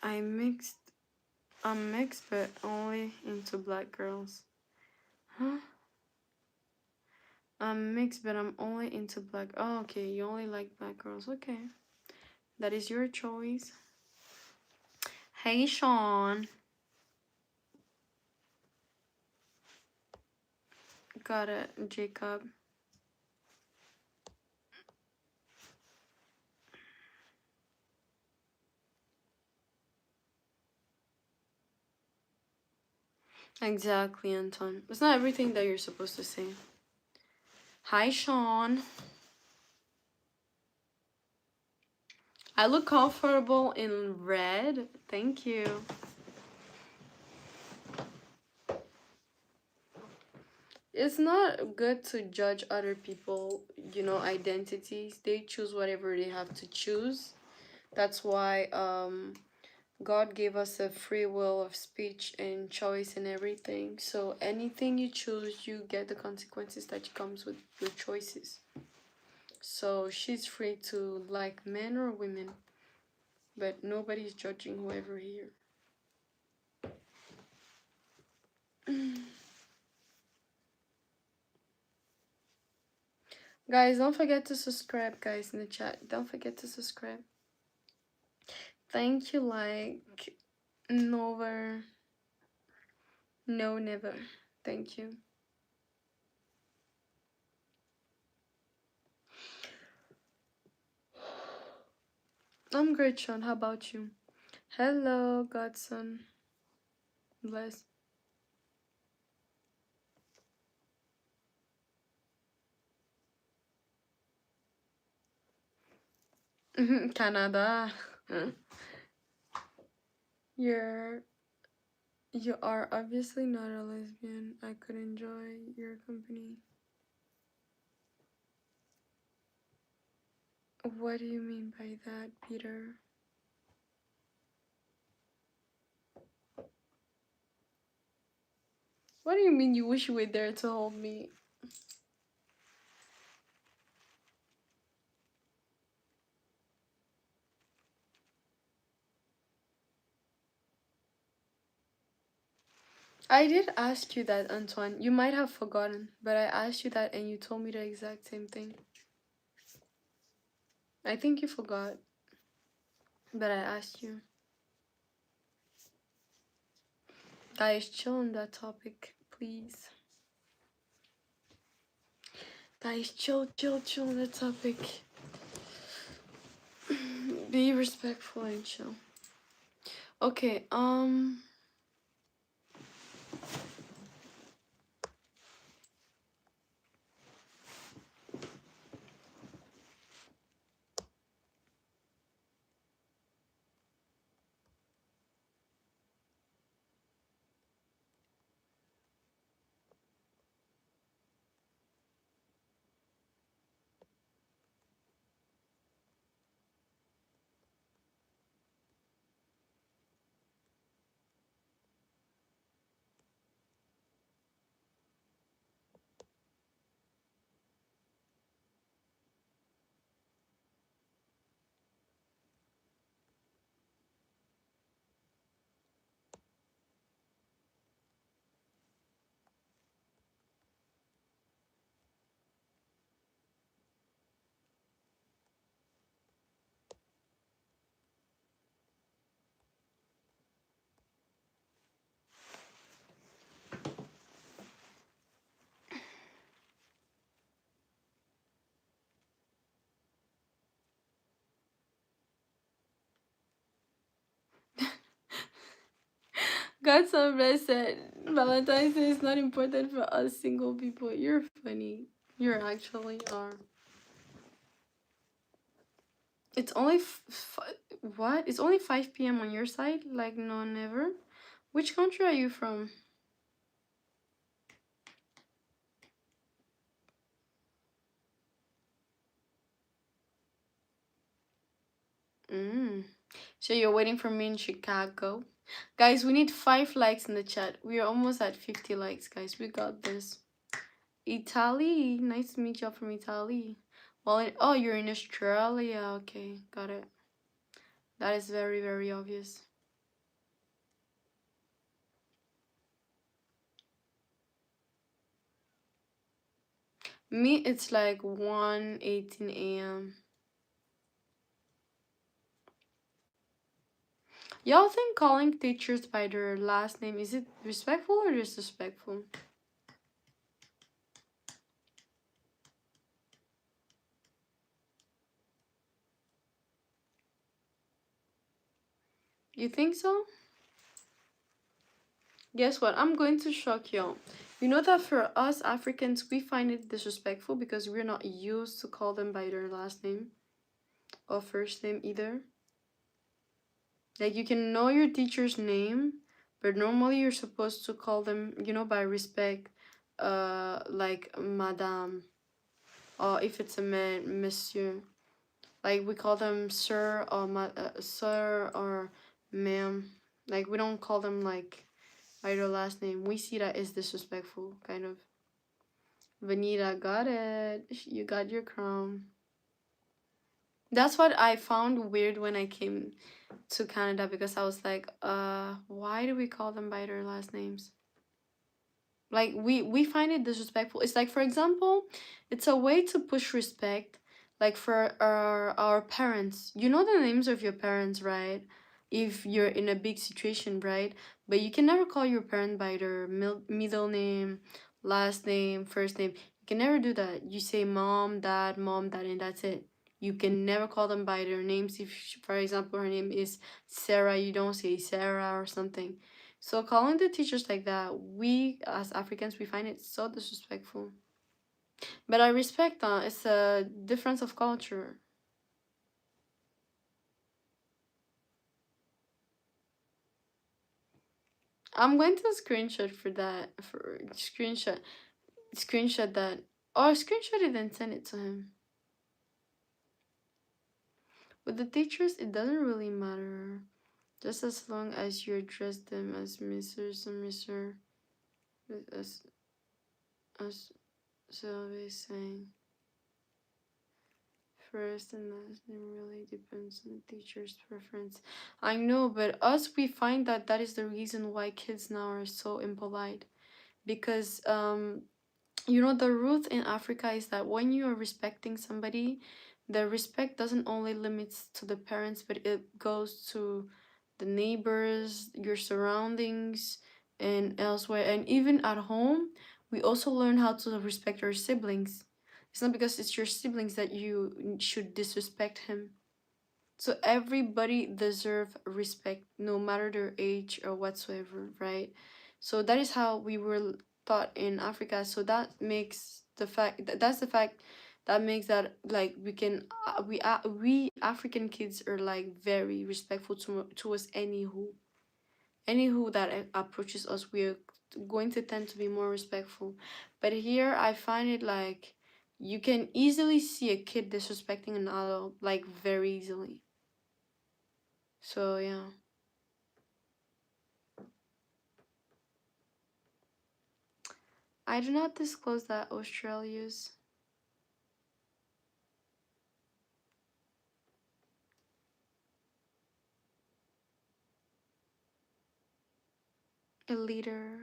I'm mixed. I'm mixed, but only into black girls. Huh? I'm mixed, but I'm only into black. Oh, okay. You only like black girls. Okay. That is your choice. Hey, Sean. Got it, Jacob. Exactly, Anton. It's not everything that you're supposed to say. Hi, Sean. I look comfortable in red. Thank you. It's not good to judge other people, identities. They choose whatever they have to choose. That's why God gave us a free will of speech and choice and everything. So anything you choose, you get the consequences that comes with your choices. So she's free to like men or women, but nobody's judging whoever here. Guys, don't forget to subscribe, guys, in the chat. Don't forget to subscribe. Thank you, like, never. No, never. Thank you. I'm great, Sean. How about you? Hello, Godson. Bless. Canada. You're you are obviously not a lesbian. I could enjoy your company. What do you mean by that, Peter? What do you mean you wish you were there to hold me? I did ask you that, Antoine. You might have forgotten, but I asked you that and you told me the exact same thing. I think you forgot, but I asked you. Guys, chill on that topic, please. Guys, chill on that topic. Be respectful and chill. Okay, God some said Valentine's Day is not important for us single people. You're funny. You actually are. It's only what? It's only 5 p.m. on your side? Like, no, never. Which country are you from? Mm. So you're waiting for me in Chicago? Guys, we need 5 likes in the chat. We are almost at 50 likes, guys. We got this. Italy. Nice to meet y'all from Italy. Well, oh, you're in Australia. Okay, got it. That is very, very obvious. Me, it's like 1:18 a.m. Y'all think calling teachers by their last name, is it respectful or disrespectful? You think so? Guess what? I'm going to shock y'all. You know that for us Africans, we find it disrespectful because we're not used to call them by their last name or first name either. Like, you can know your teacher's name, but normally you're supposed to call them, you know, by respect, like madame, or if it's a man, monsieur. Like, we call them sir or sir or ma'am. Like, we don't call them like by their last name. We see that as disrespectful, kind of. Vanita, got it. You got your crown. That's what I found weird when I came to Canada, because I was like, why do we call them by their last names? Like, we find it disrespectful. It's like, for example, it's a way to push respect, like for our parents. You know the names of your parents, right? If you're in a big situation, right? But you can never call your parent by their middle name, last name, first name. You can never do that. You say mom, dad, and that's it. You can never call them by their names. If, for example, her name is Sarah, you don't say Sarah or something. So calling the teachers like that, we as Africans, we find it so disrespectful. But I respect that. It's a difference of culture. I'm going to screenshot for that. For screenshot that. Or screenshot it and send it to him. With the teachers, it doesn't really matter. Just as long as you address them as Mrs. and Mr. as Sylvie saying. First and last name really depends on the teacher's preference. I know, but us, we find that that is the reason why kids now are so impolite. Because you know, the rule in Africa is that when you are respecting somebody, the respect doesn't only limits to the parents, but it goes to the neighbors, your surroundings, and elsewhere. And even at home, we also learn how to respect our siblings. It's not because it's your siblings that you should disrespect him. So everybody deserve respect, no matter their age or whatsoever, right? So that is how we were taught in Africa. So that makes the fact that's the fact that makes that like we can we African kids are like very respectful towards any who that approaches us. We're going to tend to be more respectful. But here I find it like you can easily see a kid disrespecting an adult like very easily. So yeah. I do not disclose that Australia's a leader.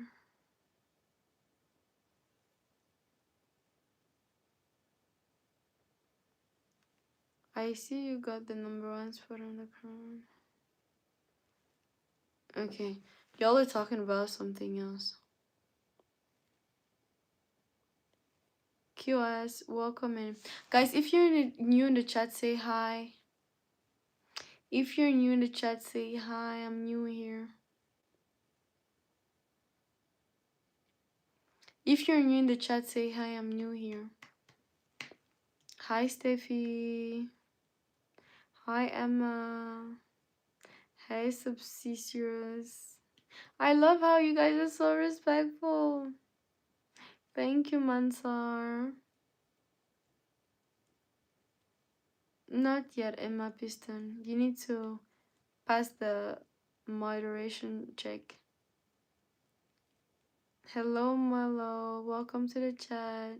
I see you got the number one spot on the crown. Okay. Y'all are talking about something else. QS, welcome in. Guys, if you're new in the chat, say hi. If you're new in the chat, say hi. I'm new here. If you're new in the chat, say hi. I'm new here. Hi, Steffi. Hi, Emma. Hey, Subsisters. I love how you guys are so respectful. Thank you, Mansar. Not yet, Emma Piston. You need to pass the moderation check. Hello, Malo. Welcome to the chat.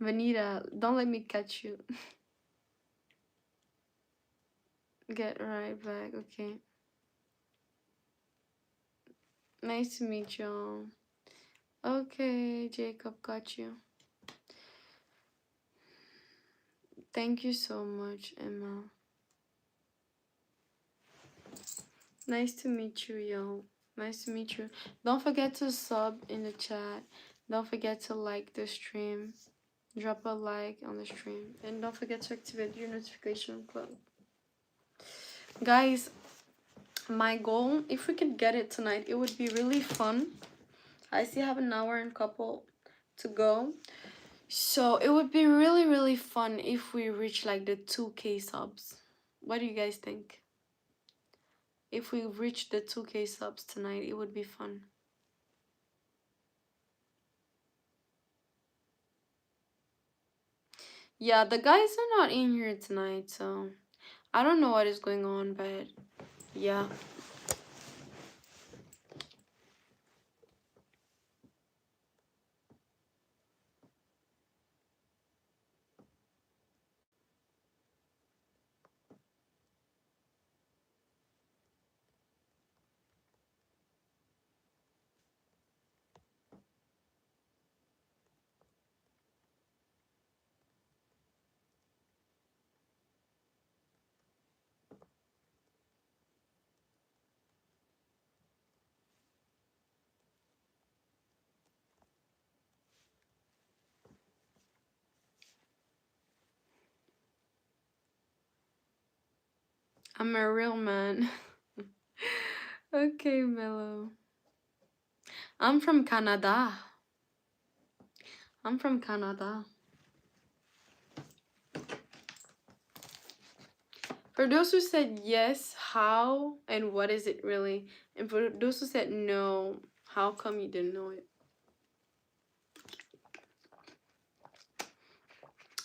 Vanita, don't let me catch you. Get right back, okay. Nice to meet you. Okay, Jacob, got you. Thank you so much, Emma. Nice to meet you, yo. Nice to meet you. Don't forget to sub in the chat. Don't forget to like the stream. Drop a like on the stream. And don't forget to activate your notification bell. Guys, my goal, if we could get it tonight, it would be really fun. I still have an hour and a couple to go. So it would be really, really fun if we reach like the 2K subs. What do you guys think? If we reach the 2K subs tonight, it would be fun. Yeah, the guys are not in here tonight, so I don't know what is going on, but yeah. I'm a real man. Okay, Mellow. I'm from Canada. I'm from Canada. For those who said yes, how and what is it really? And for those who said no, how come you didn't know it?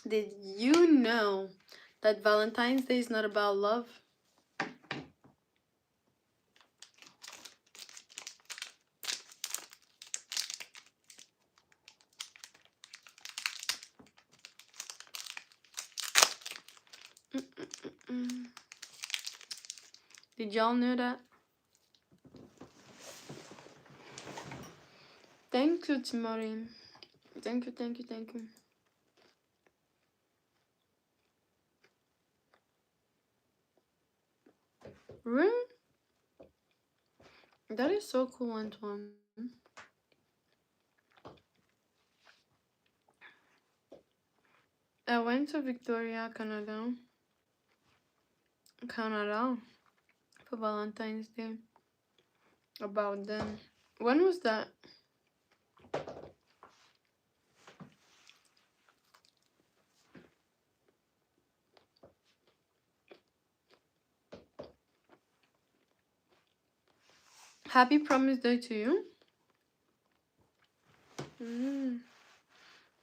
Did you know that Valentine's Day is not about love? Did y'all know that? Thank you, Timothy. Thank you, thank you, thank you. Really? That is so cool, Antoine. I went to Victoria, Canada, for Valentine's Day. About then. When was that? Happy Promise Day to you.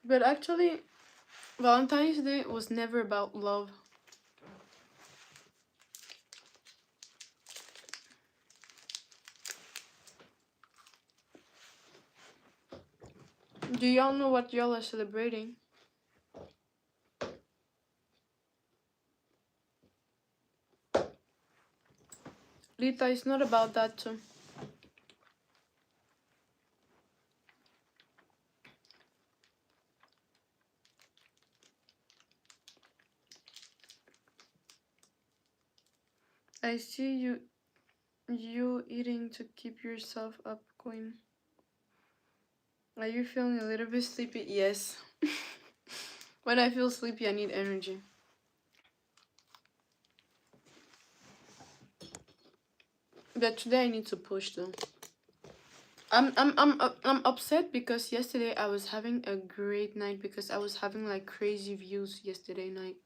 But actually, Valentine's Day was never about love. Do y'all know what y'all are celebrating? Lita, it's not about that too. I see you eating to keep yourself up, Queen. Are you feeling a little bit sleepy? Yes. When I feel sleepy, I need energy. But today I need to push though. I'm upset because yesterday I was having a great night because I was having like crazy views yesterday night.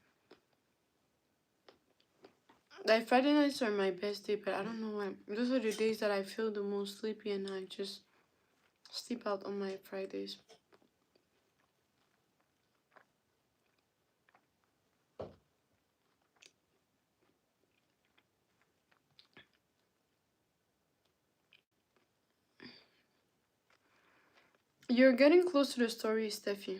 Like Friday nights are my best day, but I don't know why. Those are the days that I feel the most sleepy and I just sleep out on my Fridays. You're getting close to the story, Steffi.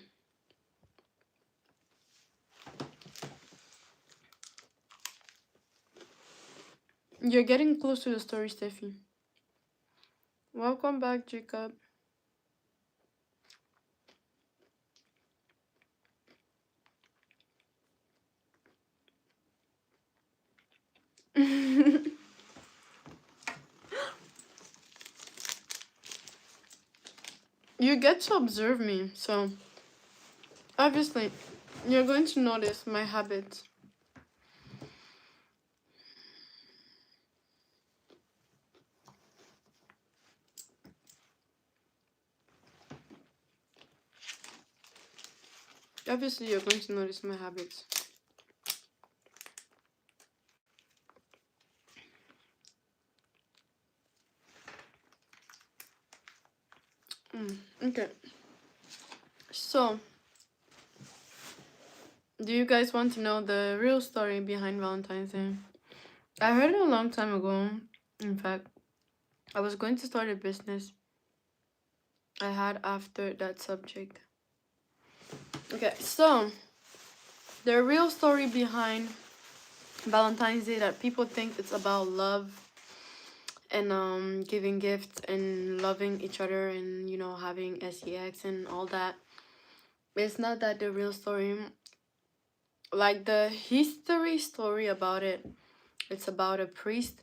You're getting close to the story, Steffi. Welcome back, Jacob. You get to observe me, so obviously you're going to notice my habits. Obviously you're going to notice my habits. Okay. So, do you guys want to know the real story behind Valentine's Day? I heard it a long time ago. In fact, I was going to start a business I had after that subject. Okay, so the real story behind Valentine's Day that people think it's about love and giving gifts and loving each other and having sex and all that. It's not that the real story. Like the history story about it, it's about a priest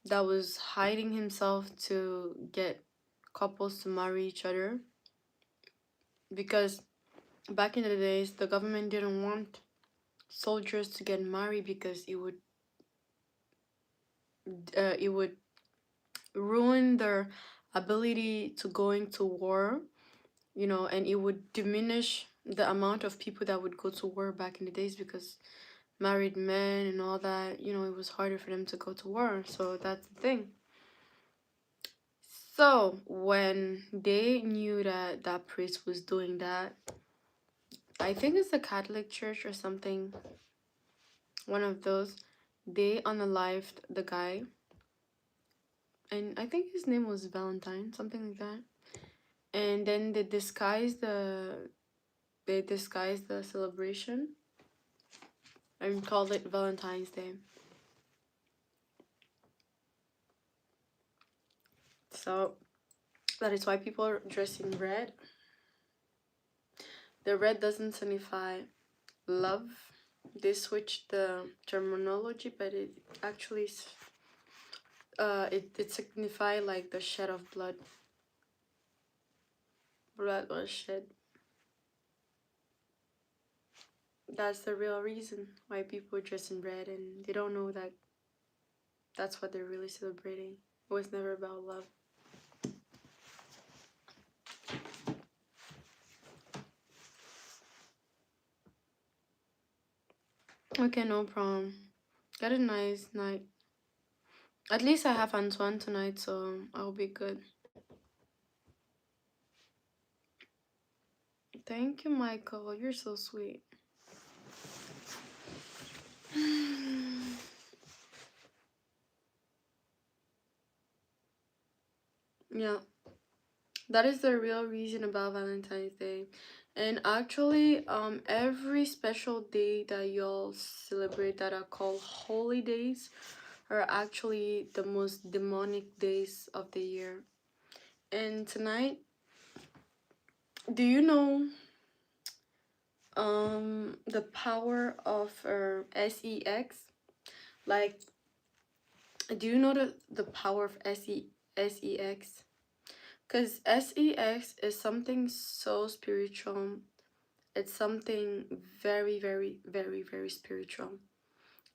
that was hiding himself to get couples to marry each other because back in the days the government didn't want soldiers to get married because it would ruin their ability to go into war, and it would diminish the amount of people that would go to war back in the days because married men and all that, it was harder for them to go to war. So that's the thing. So when they knew that that priest was doing that, I think it's the Catholic Church or something, one of those, they unalived the guy. And I think his name was Valentine, something like that. And then they disguised the celebration and called it Valentine's Day. So that is why people are dressed in red. The red doesn't signify love. They switched the terminology, but it actually it signifies like the shed of blood. Blood was shed. That's the real reason why people dress in red, and they don't know that that's what they're really celebrating. It was never about love. Okay, no problem. Got a nice night. At least I have Antoine tonight, so I'll be good. Thank you, Michael. You're so sweet. Yeah, that is the real reason about Valentine's Day. And actually, every special day that y'all celebrate that are called holy days are actually the most demonic days of the year. And tonight, do you know the power of sex? Like, do you know the power of sex? Because sex is something so spiritual. It's something very, very, very, very spiritual.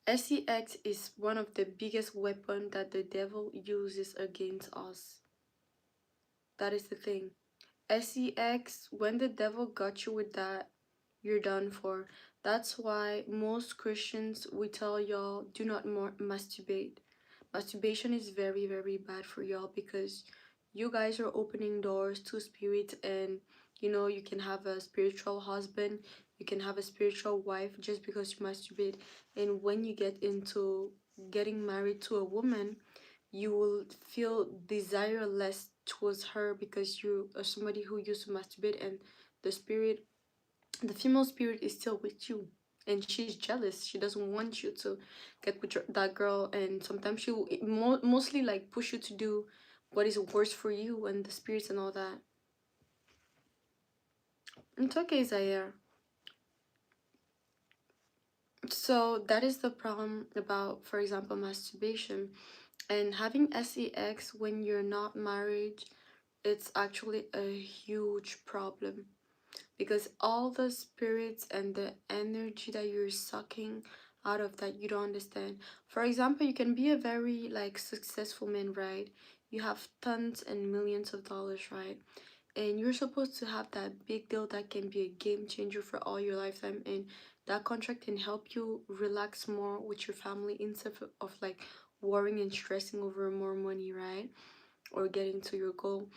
Sex is one of the biggest weapons that the devil uses against us. That is the thing. Sex, when the devil got you with that, you're done for. That's why most Christians, we tell y'all, do not more masturbate. Masturbation is very, very bad for y'all because you guys are opening doors to spirits, and you know, you can have a spiritual husband, you can have a spiritual wife just because you masturbate. And when you get into getting married to a woman, you will feel desireless towards her because you are somebody who used to masturbate, and the spirit, the female spirit, is still with you, and she's jealous. She doesn't want you to get with that girl, and sometimes she will mostly like push you to do what is worse for you and the spirits and all that. It's okay, Zaire. So that is the problem about, for example, masturbation and having sex when you're not married. It's actually a huge problem because all the spirits and the energy that you're sucking out of that, you don't understand. For example, you can be a very like successful man, right? You have tons and millions of dollars, right? And you're supposed to have that big deal that can be a game changer for all your lifetime, and that contract can help you relax more with your family instead of like worrying and stressing over more money, right? Or getting to your goal.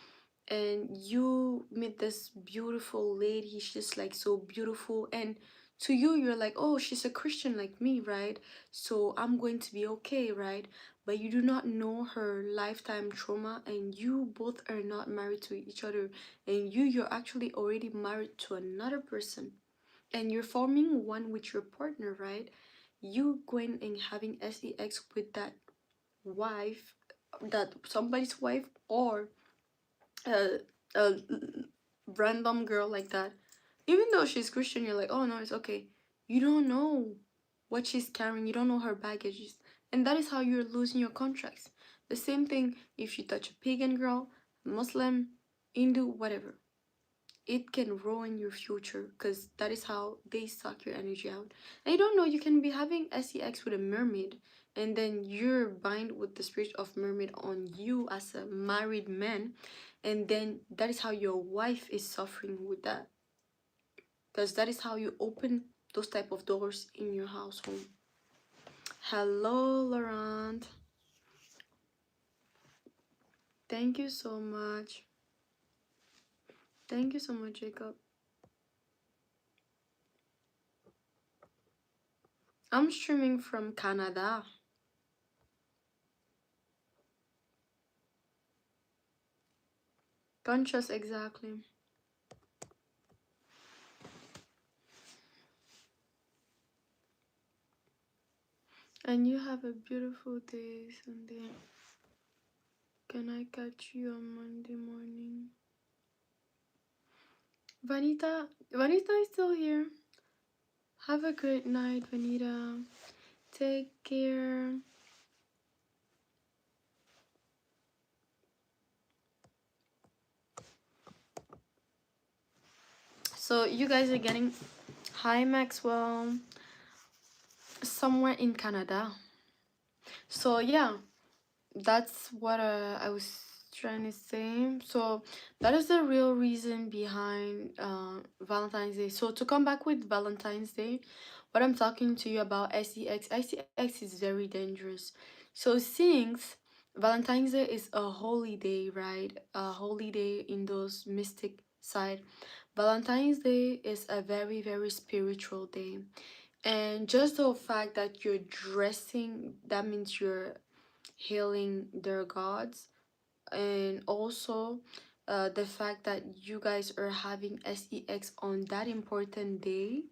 And you meet this beautiful lady, she's like so beautiful, and to you, you're like, oh, she's a Christian like me, right? So I'm going to be okay, right? But you do not know her lifetime trauma, and you both are not married to each other, and you're actually already married to another person, and you're forming one with your partner, right? You going and having sex with that wife, that somebody's wife, or a, a random girl like that, even though she's Christian, you're like, oh no, it's okay. You don't know what she's carrying, you don't know her baggages, and that is how you're losing your contracts. The same thing if you touch a pagan girl, Muslim, Hindu, whatever. It can ruin your future because that is how they suck your energy out. And you don't know, you can be having sex with a mermaid, and then you're bind with the spirit of mermaid on you as a married man, and then that is how your wife is suffering with that, because that is how you open those type of doors in your household. Hello, Laurent. Thank you so much. Thank you so much, Jacob. I'm streaming from Canada. Conscious, exactly. And you have a beautiful day, Sunday. Can I catch you on Monday morning? Vanita is still here. Have a great night, Vanita. Take care. So you guys are getting hi Maxwell somewhere in Canada. So yeah, that's what I was trying to say. So that is the real reason behind Valentine's Day. So to come back with Valentine's Day, what I'm talking to you about sex is very dangerous. So since Valentine's Day is a holy day, right? A holy day in those mystic side. Valentine's Day is a very, very spiritual day. And just the fact that you're dressing, that means you're hailing their gods. And also the fact that you guys are having sex on that important day,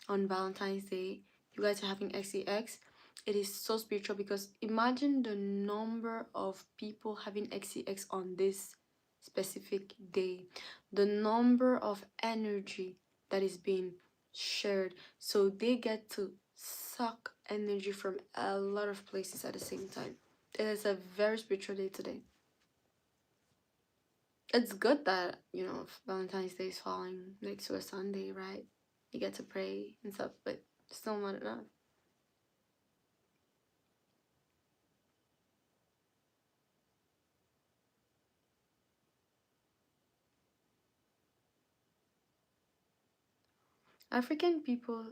on Valentine's Day, you guys are having sex. It is so spiritual because imagine the number of people having sex on this specific day, the number of energy that is being shared. So they get to suck energy from a lot of places at the same time. It is a very spiritual day today. It's good that, you know, Valentine's Day is falling next to a Sunday, right? You get to pray and stuff, but still not enough. African people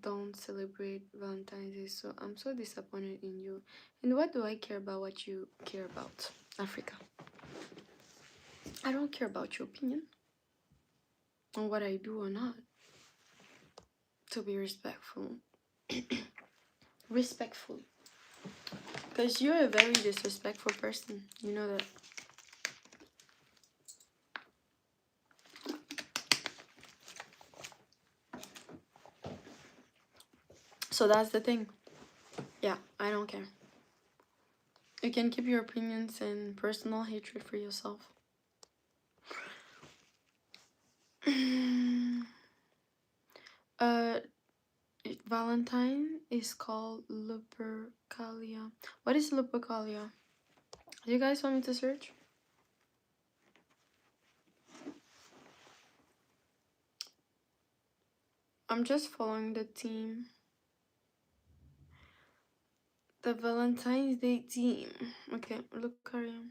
don't celebrate Valentine's Day, so I'm so disappointed in you. And what do I care about what you care about, Africa? I don't care about your opinion on what I do or not. To be respectful. Respectful. Because you're a very disrespectful person. You know that. So that's the thing. Yeah, I don't care. You can keep your opinions and personal hatred for yourself. uh, Valentine is called Lupercalia. What is Lupercalia? Do you guys want me to search? I'm just following the team. The Valentine's Day team. Okay, Lupercalia.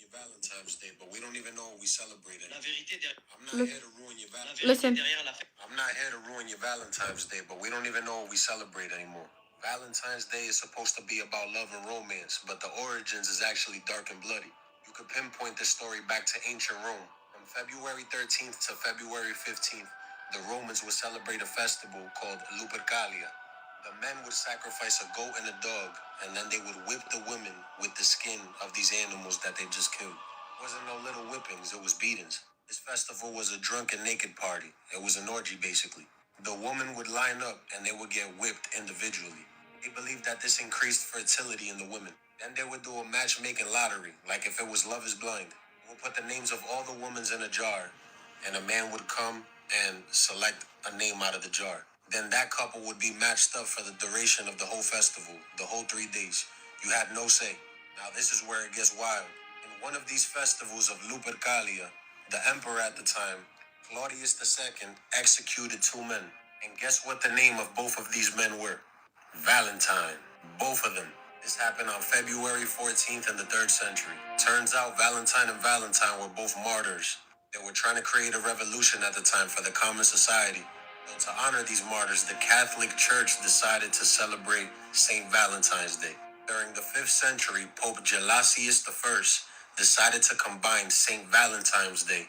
Valentine's Day, but we don't even know we celebrate it. I'm not Look, here to ruin your Valentine's listen. I'm not here to ruin your Valentine's Day, but we don't even know what we celebrate anymore. Valentine's Day is supposed to be about love and romance, but the origins is actually dark and bloody. You could pinpoint this story back to ancient Rome. From February 13th to February 15th, the Romans would celebrate a festival called Lupercalia. The men would sacrifice a goat and a dog, and then they would whip the women with the skin of these animals that they just killed. It wasn't no little whippings, it was beatings. This festival was a drunken naked party. It was an orgy, basically. The woman would line up and they would get whipped individually. They believed that this increased fertility in the women. Then they would do a matchmaking lottery, like if it was Love is Blind. We'll put the names of all the women in a jar, and a man would come and select a name out of the jar. Then that couple would be matched up for the duration of the whole festival, the whole 3 days. You had no say. Now this is where it gets wild. In one of these festivals of Lupercalia, the emperor at the time, Claudius II, executed two men. And guess what the name of both of these men were? Valentine. Both of them. This happened on February 14th in the 3rd century. Turns out Valentine and Valentine were both martyrs. They were trying to create a revolution at the time for the common society. So to honor these martyrs, the Catholic Church decided to celebrate St. Valentine's Day. During the 5th century, Pope Gelasius I decided to combine St. Valentine's Day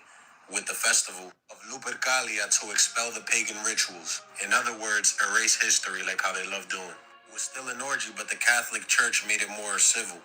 with the festival of Lupercalia to expel the pagan rituals. In other words, erase history like how they love doing. It was still an orgy, but the Catholic Church made it more civil.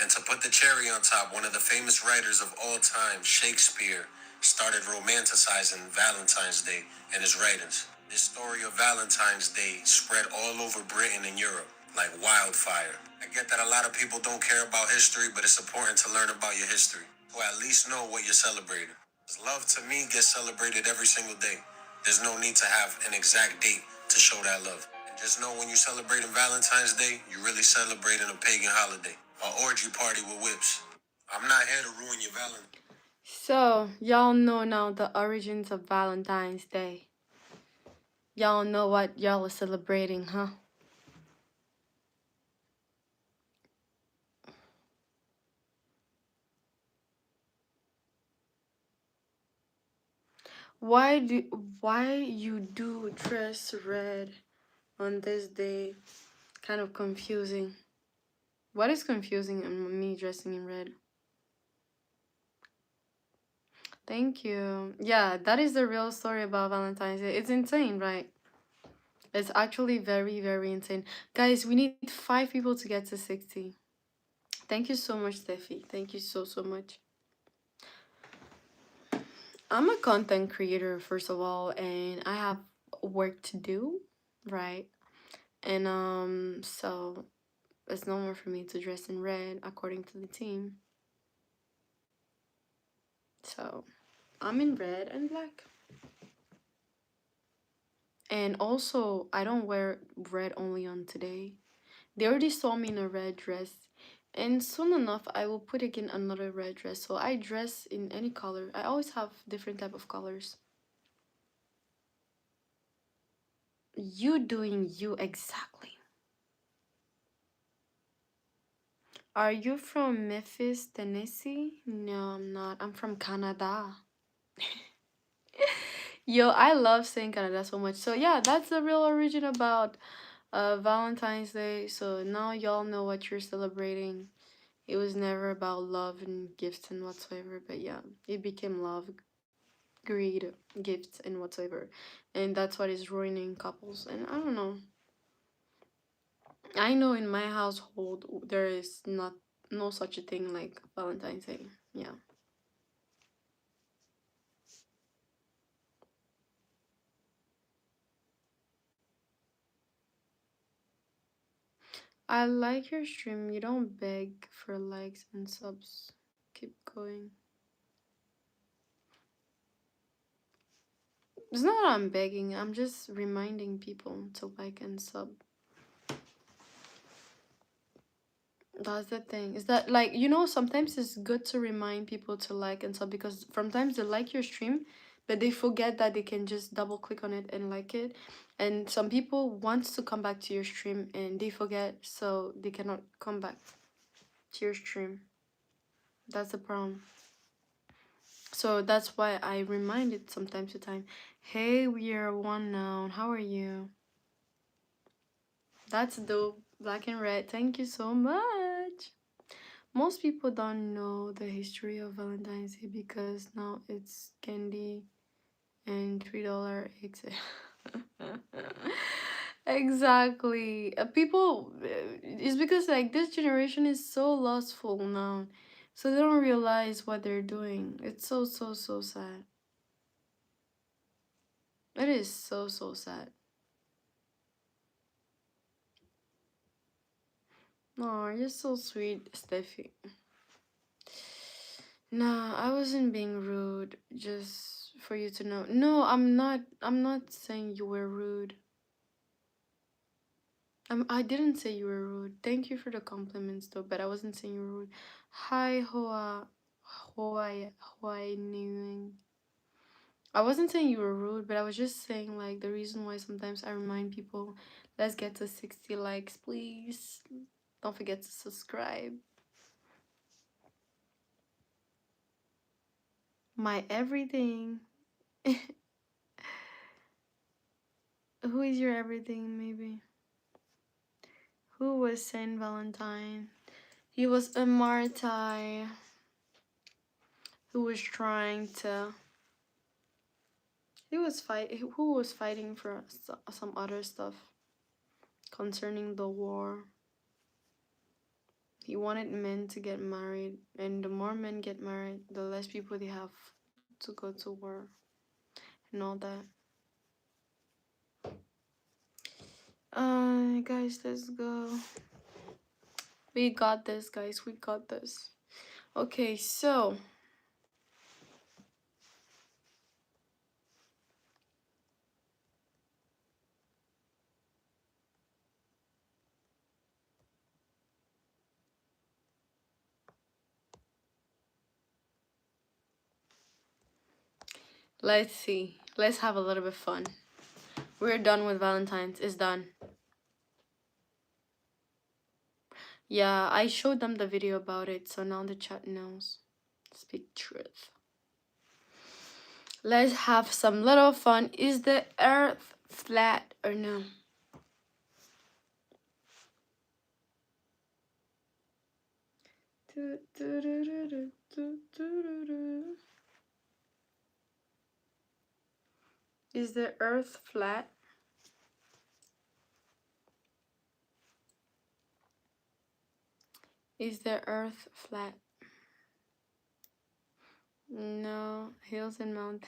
And to put the cherry on top, one of the famous writers of all time, Shakespeare, started romanticizing Valentine's Day in his writings. This story of Valentine's Day spread all over Britain and Europe like wildfire. I get that a lot of people don't care about history, but it's important to learn about your history, to at least know what you're celebrating. 'Cause love to me gets celebrated every single day. There's no need to have an exact date to show that love. And just know when you're celebrating Valentine's Day, you're really celebrating a pagan holiday, an orgy party with whips. I'm not here to ruin your Valentine. So, y'all know now the origins of Valentine's Day. Y'all know what y'all are celebrating, huh? Why you do dress red on this day? Kind of confusing. What is confusing in me dressing in red? Thank you. Yeah, that is the real story about Valentine's Day. It's insane, right? It's actually very, very insane. Guys, we need 5 people to get to 60. Thank you so much, Steffi. Thank you so, so much. I'm a content creator, first of all, and I have work to do, right? And so it's normal for me to dress in red according to the team. So I'm in red and black. And also, I don't wear red only on today. They already saw me in a red dress. And soon enough, I will put again another red dress. So I dress in any color. I always have different type of colors. You doing you exactly. Are you from Memphis, Tennessee? No, I'm not. I'm from Canada. Yo, I love saying Canada so much. So yeah, that's the real origin about Valentine's Day. So now y'all know what you're celebrating. It was never about love and gifts and whatsoever, but yeah, it became love, greed, gifts, and whatsoever. And that's what is ruining couples. And I don't know. I know in my household there is not no such a thing like Valentine's Day. Yeah. I like your stream. You don't beg for likes and subs. Keep going. It's not that I'm begging, I'm just reminding people to like and sub. That's the thing. Is that like sometimes it's good to remind people to like and sub because sometimes they like your stream, but they forget that they can just double click on it and like it. And some people want to come back to your stream and they forget, so they cannot come back to your stream. That's the problem. So that's why I remind it sometimes to time. Hey, we are one now. How are you? That's dope. Black and red. Thank you so much. Most people don't know the history of Valentine's Day because now it's candy and $3 eggs. Exactly. People, it's because like this generation is so lustful now, so they don't realize what they're doing. It's so so so sad. It is so so sad. Oh, you're so sweet, Steffi. Nah, I wasn't being rude, just for you to know. No, I'm not saying you were rude. I didn't say you were rude. Thank you for the compliments though, but I wasn't saying you were rude. Hi, Hawaii. I wasn't saying you were rude, but I was just saying like the reason why sometimes I remind people, let's get to 60 likes, please. Don't forget to subscribe. My everything. Who is your everything, maybe? Who was Saint Valentine? He was a martyr who was trying to Who was fighting for some other stuff concerning the war. He wanted men to get married, and the more men get married, the less people they have to go to war and all that. Guys, let's go. We got this, guys. We got this. Okay, so let's see. Let's have a little bit fun. We're done with Valentine's. It's done. Yeah, I showed them the video about it, so now the chat knows. Speak truth. Let's have some little fun. Is the earth flat or no? Is the earth flat? Is the earth flat? No, hills and mountains.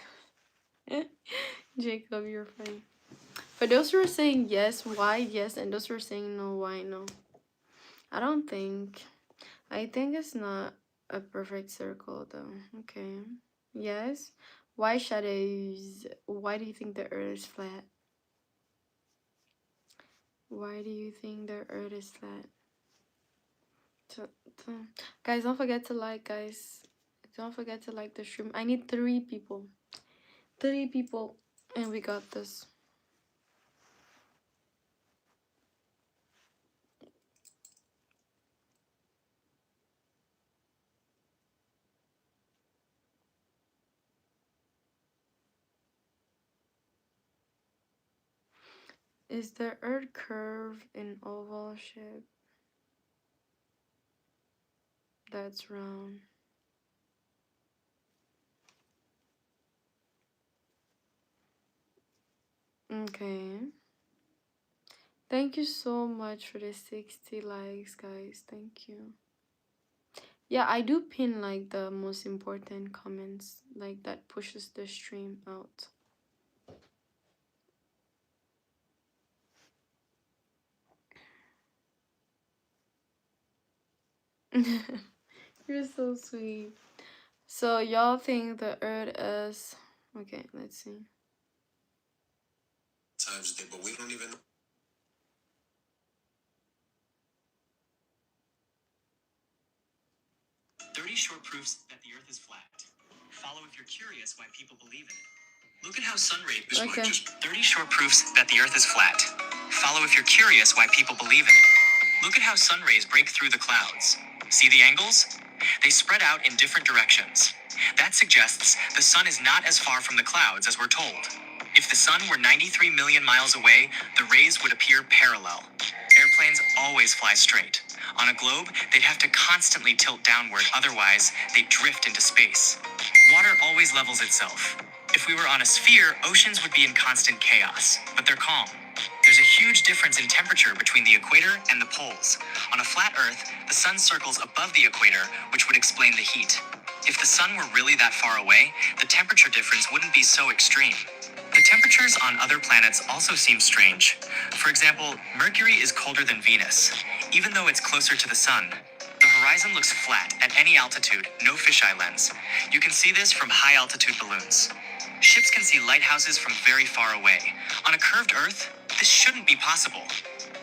Jacob, you're funny. For those who are saying yes, why yes, and those who are saying no, why no? I don't think. I think it's not a perfect circle though. Okay. Yes. Why shadows? Why do you think the earth is flat? Why do you think the earth is flat? Guys, don't forget to like, guys. Don't forget to like the stream. I need 3 people. 3 people. And we got this. Is the earth curved in oval shape? That's round. Okay. Thank you so much for the 60 likes, guys. Thank you. Yeah, I do pin like the most important comments, like that pushes the stream out. You're so sweet. So y'all think the earth is okay, let's see. Times a day, but we don't even know. 30 short proofs that the earth is flat. Follow if you're curious why people believe in it. Look at how sun rays. Okay. 30 short proofs that the earth is flat. Follow if you're curious why people believe in it. Look at how sun rays break through the clouds. See the angles? They spread out in different directions. That suggests the sun is not as far from the clouds as we're told. If the sun were 93 million miles away, the rays would appear parallel. Airplanes always fly straight. On a globe, they'd have to constantly tilt downward, otherwise, they'd drift into space. Water always levels itself. If we were on a sphere, oceans would be in constant chaos, but they're calm. There's a huge difference in temperature between the equator and the poles. On a flat Earth, the sun circles above the equator, which would explain the heat. If the sun were really that far away, the temperature difference wouldn't be so extreme. The temperatures on other planets also seem strange. For example, Mercury is colder than Venus, even though it's closer to the sun. The horizon looks flat at any altitude, no fisheye lens. You can see this from high-altitude balloons. Ships can see lighthouses from very far away. On a curved Earth, this shouldn't be possible.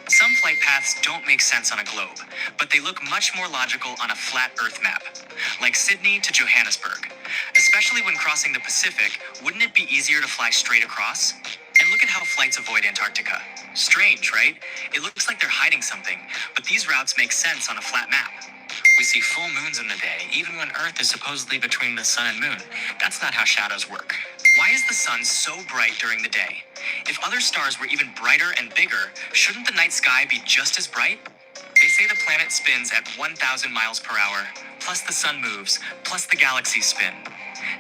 Some flight paths don't make sense on a globe, but they look much more logical on a flat Earth map, like Sydney to Johannesburg. Especially when crossing the Pacific, wouldn't it be easier to fly straight across? And look at how flights avoid Antarctica. Strange, right? It looks like they're hiding something, but these routes make sense on a flat map. We see full moons in the day, even when Earth is supposedly between the sun and moon. That's not how shadows work. Why is the sun so bright during the day? If other stars were even brighter and bigger, shouldn't the night sky be just as bright? They say the planet spins at 1,000 miles per hour, plus the sun moves, plus the galaxies spin.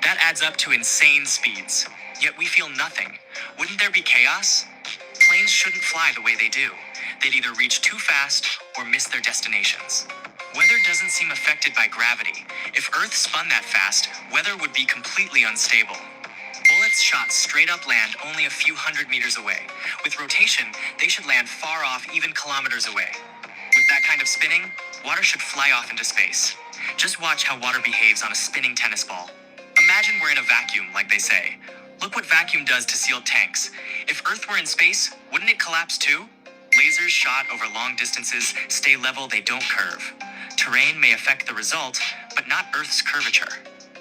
That adds up to insane speeds. Yet we feel nothing. Wouldn't there be chaos? Planes shouldn't fly the way they do. They'd either reach too fast or miss their destinations. Weather doesn't seem affected by gravity. If Earth spun that fast, weather would be completely unstable. Bullets shot straight up land only a few hundred meters away. With rotation, they should land far off, even kilometers away. With that kind of spinning, water should fly off into space. Just watch how water behaves on a spinning tennis ball. Imagine we're in a vacuum, like they say. Look what vacuum does to sealed tanks. If Earth were in space, wouldn't it collapse too? Lasers shot over long distances stay level, they don't curve. Terrain may affect the result, but not Earth's curvature.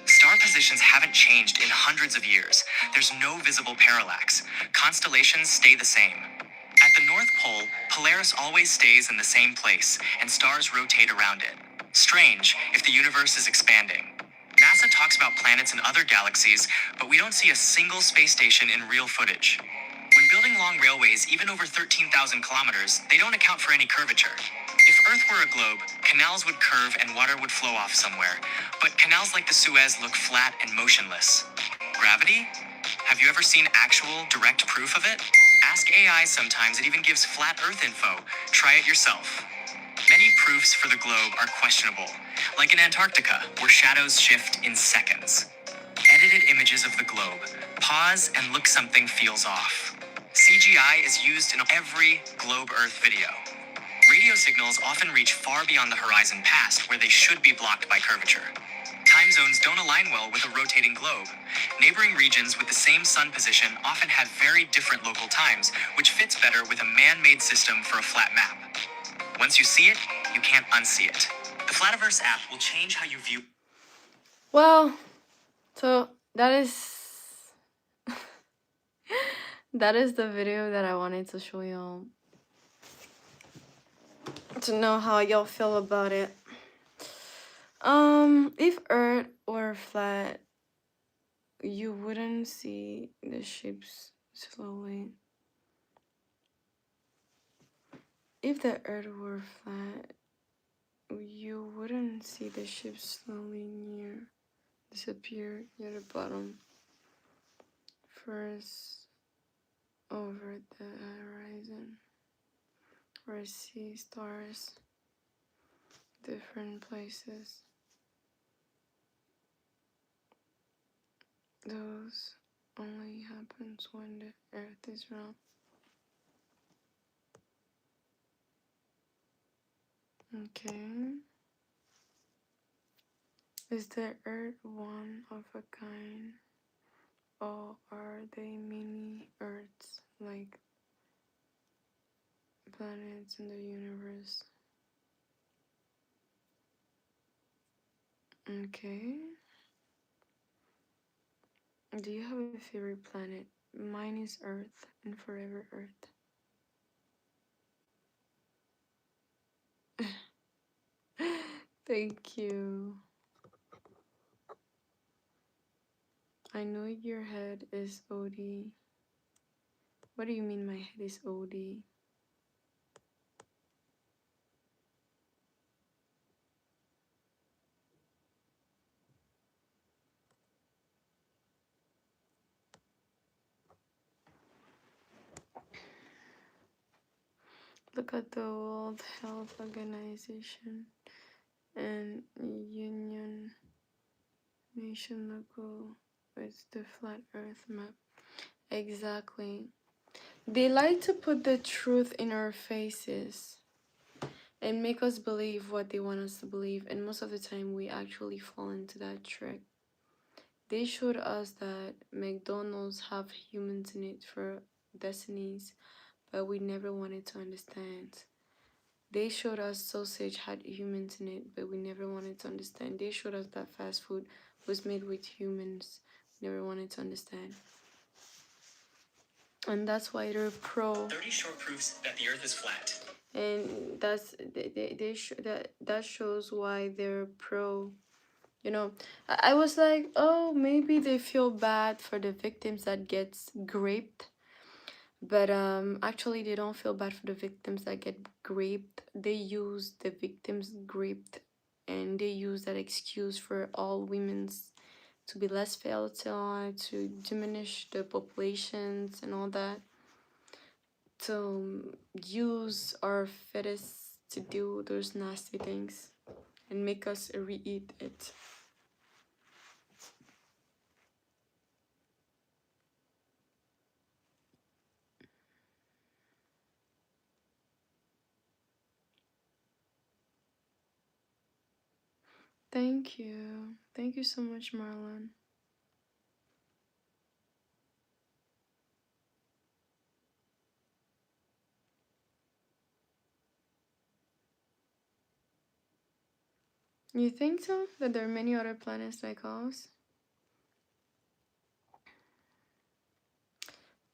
Star positions haven't changed in hundreds of years. There's no visible parallax. Constellations stay the same. At the North Pole, Polaris always stays in the same place, and stars rotate around it. Strange, if the universe is expanding. NASA talks about planets in other galaxies, but we don't see a single space station in real footage. When building long railways, even over 13,000 kilometers, they don't account for any curvature. If Earth were a globe, canals would curve and water would flow off somewhere. But canals like the Suez look flat and motionless. Gravity? Have you ever seen actual, direct proof of it? Ask AI sometimes, it even gives flat Earth info. Try it yourself. Many proofs for the globe are questionable, like in Antarctica, where shadows shift in seconds. Edited images of the globe. Pause and look, something feels off. CGI is used in every Globe Earth video. Radio signals often reach far beyond the horizon past where they should be blocked by curvature. Time zones don't align well with a rotating globe. Neighboring regions with the same sun position often have very different local times, which fits better with a man-made system for a flat map. Once you see it, you can't unsee it. The Flativerse app will change how you view. Well, so that is that is the video that I wanted to show y'all to know how y'all feel about it. If Earth were flat, you wouldn't see the ships slowly. If the Earth were flat, you wouldn't see the ships slowly disappear near the bottom. First, over the horizon, or see stars, different places. Those only happens when the Earth is round. Okay. Is the Earth one of a kind, or are they mini Earths like planets in the universe? Okay. Do you have a favorite planet? Mine is Earth and forever Earth. Thank you. I know your head is OD. What do you mean my head is OD? Look at the World Health Organization and Union Nation logo. It's the flat Earth map. Exactly. They like to put the truth in our faces and make us believe what they want us to believe, and most of the time we actually fall into that trick. They showed us that McDonald's have humans in it for destinies, but we never wanted to understand. They showed us sausage had humans in it, but we never wanted to understand. They showed us that fast food was made with humans, never wanted to understand. And that's why they're pro. 30 short proofs that the Earth is flat. And that's that shows why they're pro. You know, I was like, oh, maybe they feel bad for the victims that gets raped, but actually they don't feel bad for the victims that get raped. They use the victims raped, and they use that excuse for all women's to be less fertile, to diminish the populations and all that, to use our fetus to do those nasty things and make us re-eat it. Thank you. Thank you so much, Marlon. You think so? That there are many other planets like us?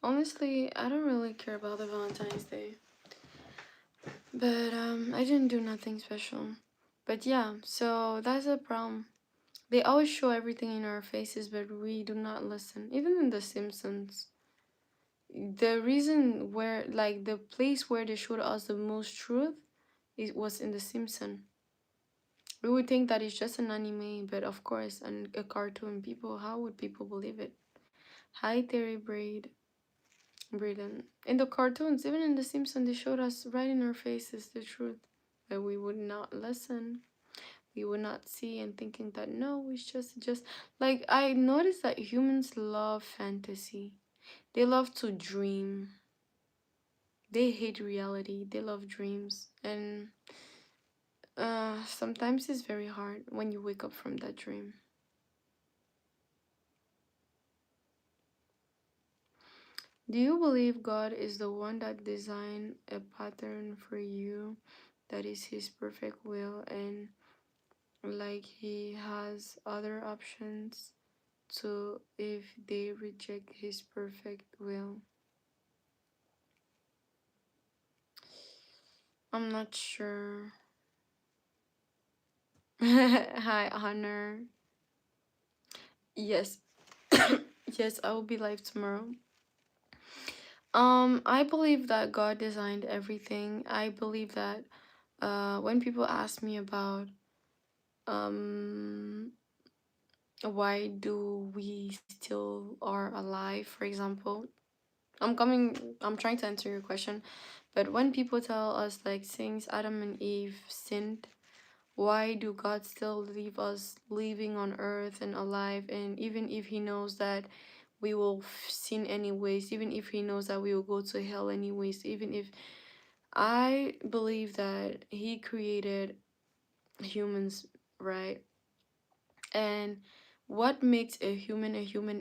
Honestly, I don't really care about the Valentine's Day. But I didn't do nothing special. But yeah, so that's a problem. They always show everything in our faces, but we do not listen. Even in The Simpsons, the reason where, like, the place where they showed us the most truth, it was in The Simpsons. We would think that it's just an anime, but of course, a cartoon. People, how would people believe it? Hi, Terry Braden. In the cartoons, even in The Simpsons, they showed us right in our faces the truth, but we would not listen. We would not see, and thinking that no, it's just like, I noticed that humans love fantasy. They love to dream. They hate reality. They love dreams, and sometimes it's very hard when you wake up from that dream. Do you believe God is the one that designed a pattern for you that is his perfect will, and like he has other options to if they reject his perfect will? I'm not sure. Hi, Honor. Yes. Yes, I will be live tomorrow. I believe that God designed everything. I believe that when people ask me about um why do we still are alive, for example, I'm trying to answer your question, but when people tell us, like, since Adam and Eve sinned, why do God still leave us living on earth and alive? And even if he knows that we will sin anyways, even if he knows that we will go to hell anyways, even if, I believe that he created humans, right? And what makes a human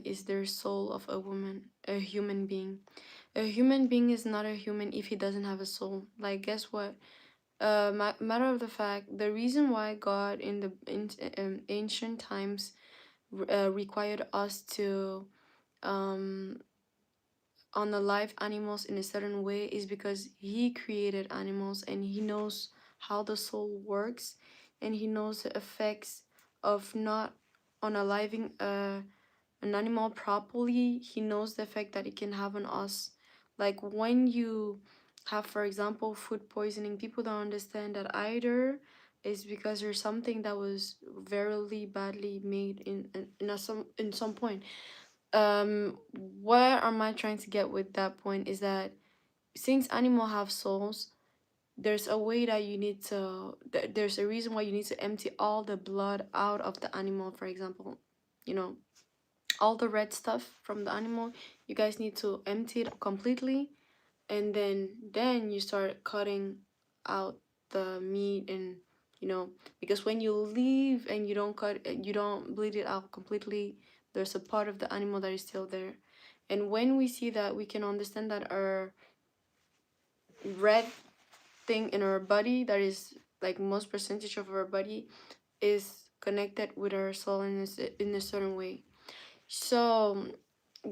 is their soul of a woman, a human being. A human being is not a human if he doesn't have a soul. Like, guess what? Matter of the fact, the reason why God in the ancient times required us to um on the live animals in a certain way is because he created animals and he knows how the soul works, and he knows the effects of not unaliving an animal properly. He knows the effect that it can have on us. Like, when you have, for example, food poisoning, people don't understand that either is because there's something that was very badly made in some point. Where am I trying to get with that point is that since animals have souls, there's a way that you need to there's a reason why you need to empty all the blood out of the animal, for example. You know, all the red stuff from the animal, you guys need to empty it completely, and then you start cutting out the meat. And you know, because when you leave and you don't bleed it out completely, there's a part of the animal that is still there. And when we see that, we can understand that our red thing in our body, that is like most percentage of our body, is connected with our soul in a certain way. So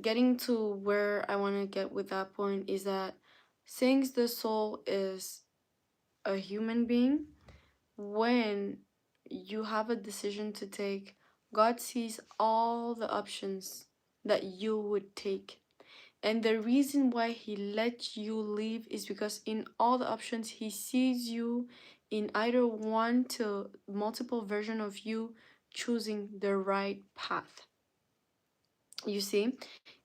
getting to where I want to get with that point is that since the soul is a human being, when you have a decision to take, God sees all the options that you would take. And the reason why he lets you live is because in all the options, he sees you in either one to multiple version of you choosing the right path. You see,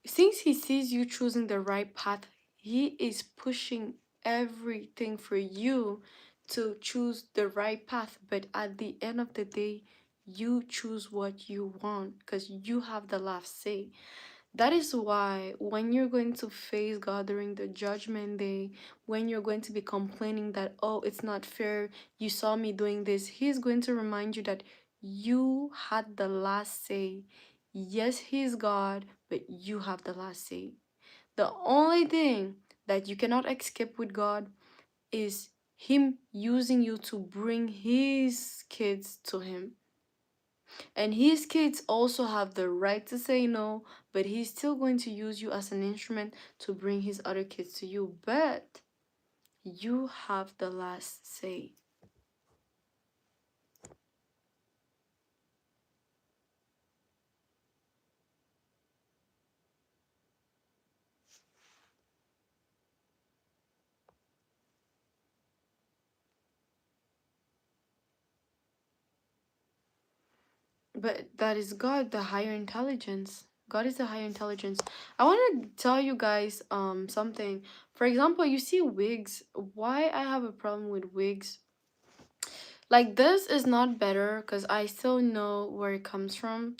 since he sees you choosing the right path, he is pushing everything for you to choose the right path. But at the end of the day, you choose what you want because you have the last say. That is why when you're going to face God during the judgment day, when you're going to be complaining that, oh, it's not fair, you saw me doing this, He's going to remind you that you had the last say. Yes, He's God, but you have the last say. The only thing that you cannot escape with God is Him using you to bring His kids to Him. And his kids also have the right to say no, but he's still going to use you as an instrument to bring his other kids to you. But you have the last say. But that is God, the higher intelligence. God is the higher intelligence. I want to tell you guys something. For example, you see wigs. Why I have a problem with wigs? Like this is not better because I still know where it comes from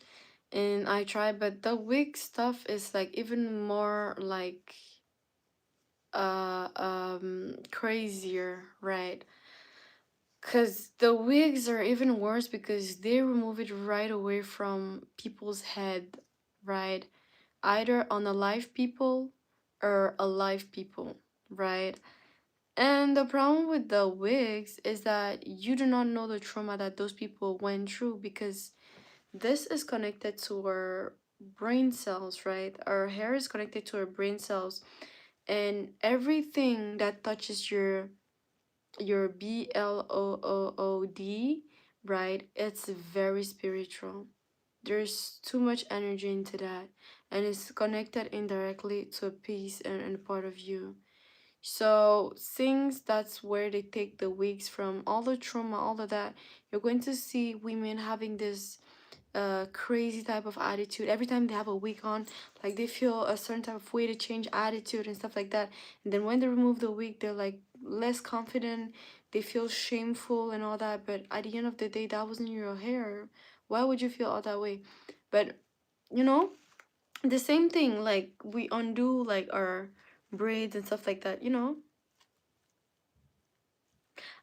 and I try, but the wig stuff is like even more like crazier, right? Because the wigs are even worse because they remove it right away from people's head, right? Either on alive people or alive people, right? And the problem with the wigs is that you do not know the trauma that those people went through because this is connected to our brain cells, right? Our hair is connected to our brain cells, and everything that touches your blood, right? It's very spiritual. There's too much energy into that, and it's connected indirectly to a piece and part of you. So since that's where they take the wigs from, all the trauma, all of that, you're going to see women having this crazy type of attitude every time they have a wig on. Like they feel a certain type of way to change attitude and stuff like that, and then when they remove the wig, they're like less confident, they feel shameful and all that. But at the end of the day, that wasn't your hair. Why would you feel all that way? But you know, the same thing, like we undo like our braids and stuff like that, you know.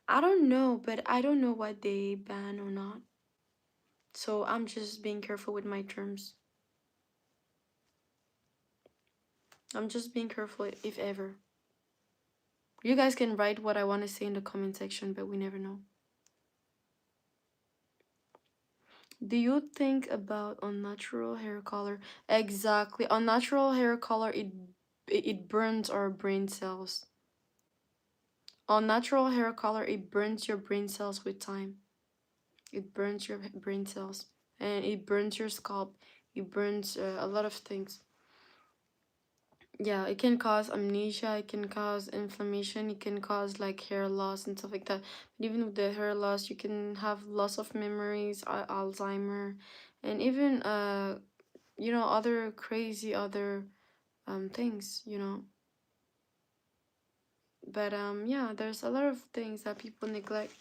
I don't know, but I don't know what they ban or not, so I'm just being careful with my terms. I'm just being careful if ever. You guys can write what I want to say in the comment section, but we never know. Do you think about unnatural hair color? Exactly. Unnatural hair color, it burns our brain cells. Unnatural hair color, it burns your brain cells with time. It burns your brain cells, and it burns your scalp. It burns a lot of things. Yeah, it can cause amnesia, it can cause inflammation, it can cause like hair loss and stuff like that. But even with the hair loss, you can have loss of memories, Alzheimer, and even you know, other crazy other things, you know. But yeah, there's a lot of things that people neglect.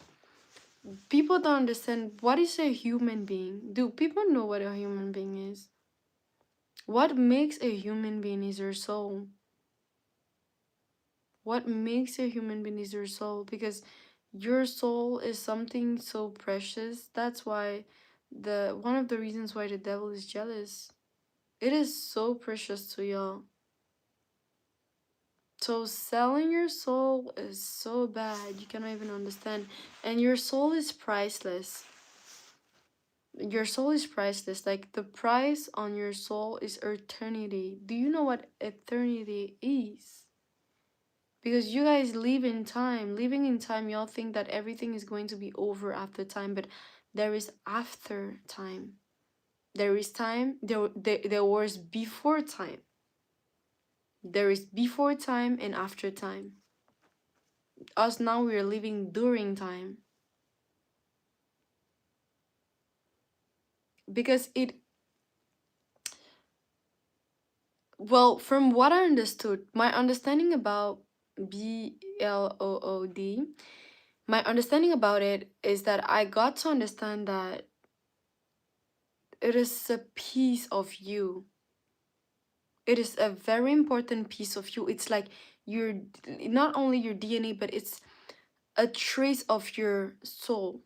People don't understand what is a human being. Do people know what a human being is? What makes a human being is your soul. What makes a human being is your soul, because your soul is something so precious. That's why the one of the reasons why the devil is jealous. It is so precious to y'all. So selling your soul is so bad, you cannot even understand. And your soul is priceless. Your soul is priceless. Like the price on your soul is eternity. Do you know what eternity is? Because you guys live in time. Living in time, y'all think that everything is going to be over after time, but there is after time. There is time. There was before time. There is before time and after time. Us now, we are living during time. Because Well, from what I understood, my understanding about BLOOD, my understanding about it is that I got to understand that it is a piece of you. It is a very important piece of you. It's like your, not only your DNA, but it's a trace of your soul.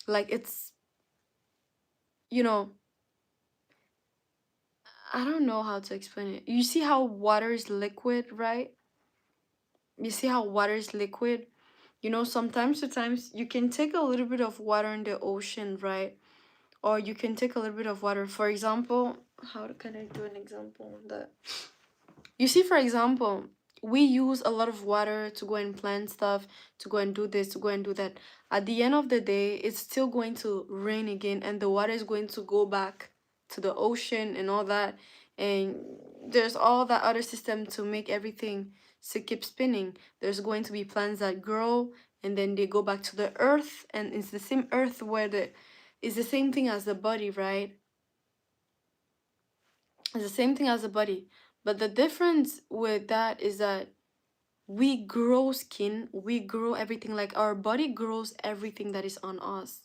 Like it's, you know, I don't know how to explain it. You see how water is liquid, right? You see how water is liquid? You know, sometimes to times you can take a little bit of water in the ocean, right? Or you can take a little bit of water. For example, how can I do an example of that? You see, for example, we use a lot of water to go and plant stuff, to go and do this, to go and do that. At the end of the day, it's still going to rain again, and the water is going to go back to the ocean and all that. And there's all that other system to make everything to keep spinning. There's going to be plants that grow, and then they go back to the earth, and it's the same earth where it's the same thing as the body, right? It's the same thing as the body. But the difference with that is that we grow skin, we grow everything, like our body grows everything that is on us.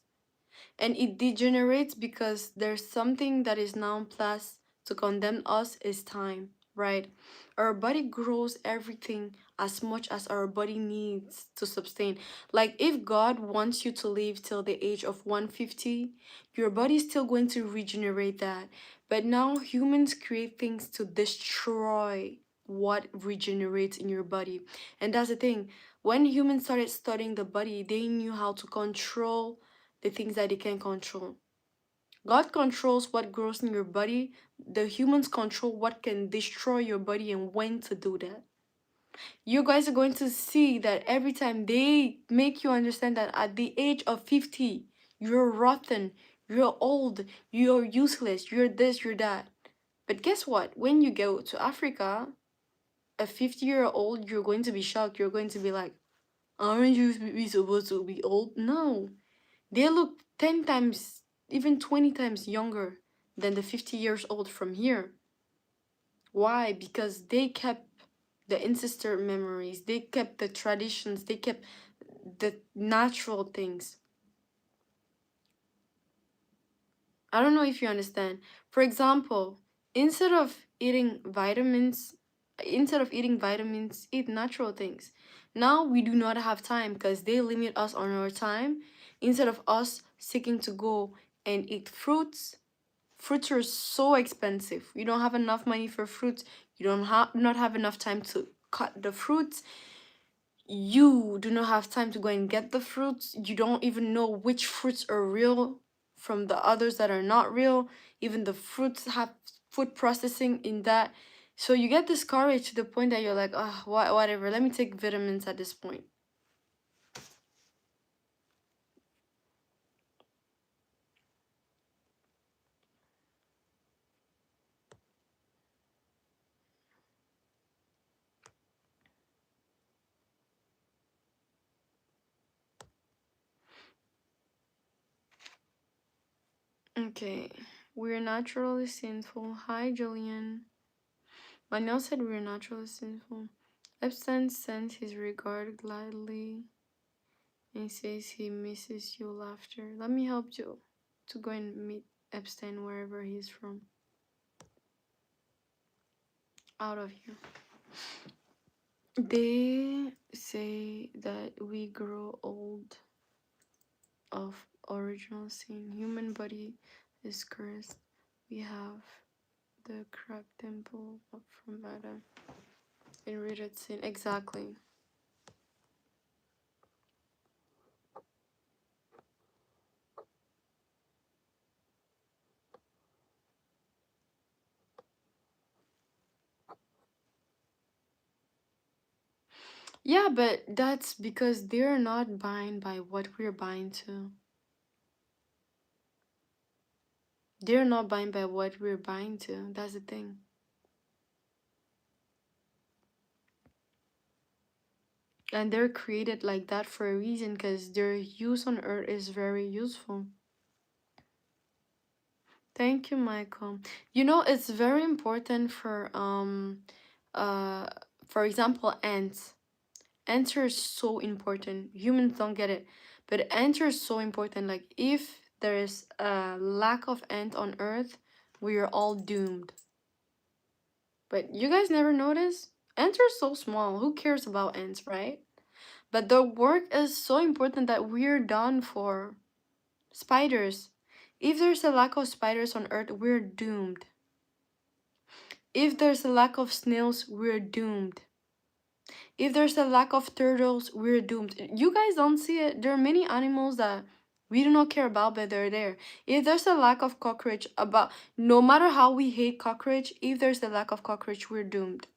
And it degenerates because there's something that is now plus to condemn us is time, right? Our body grows everything as much as our body needs to sustain. Like if God wants you to live till the age of 150, your body is still going to regenerate that. But now humans create things to destroy what regenerates in your body. And that's the thing. When humans started studying the body, they knew how to control the things that they can control. God controls what grows in your body. The humans control what can destroy your body and when to do that. You guys are going to see that every time they make you understand that at the age of 50, you're rotten, you're old, you're useless, you're this, you're that. But guess what? When you go to Africa, a 50-year-old, you're going to be shocked. You're going to be like, aren't you supposed to be old? No. They look 10 times, even 20 times younger than the 50 years old from here. Why? Because they kept the ancestor memories, they kept the traditions, they kept the natural things. I don't know if you understand. For example, instead of eating vitamins, eat natural things. Now we do not have time because they limit us on our time. Instead of us seeking to go and eat fruits are so expensive. You don't have enough money for fruits. You don't have not have enough time to cut the fruits. You do not have time to go and get the fruits. You don't even know which fruits are real from the others that are not real. Even the fruits have food processing in that. So you get discouraged to the point that you're like, oh, whatever, let me take vitamins at this point. Okay, we're naturally sinful. Hi, Julian. Manel said we're naturally sinful. Epstein sent his regard gladly and says he misses your laughter. Let me help you to go and meet Epstein wherever he's from. Out of here. They say that we grow old of original sin. Human body is cursed. We have the cracked temple from Adam. Enriched sin. Exactly. Yeah, but that's because they're not bound by what we're bound to. They're not bound by what we're bound to. That's the thing. And they're created like that for a reason because their use on earth is very useful. Thank you, Michael. You know, it's very important uh for example, ants. Ants are so important. Humans don't get it, but ants are so important. Like if there is a lack of ant on Earth, we are all doomed. But you guys never notice? Ants are so small. Who cares about ants, right? But their work is so important that we're done for. Spiders. If there's a lack of spiders on Earth, we're doomed. If there's a lack of snails, we're doomed. If there's a lack of turtles, we're doomed. You guys don't see it. There are many animals that we do not care about, but they're there. If there's a lack of cockroach, about no matter how we hate cockroach, if there's a lack of cockroach, we're doomed.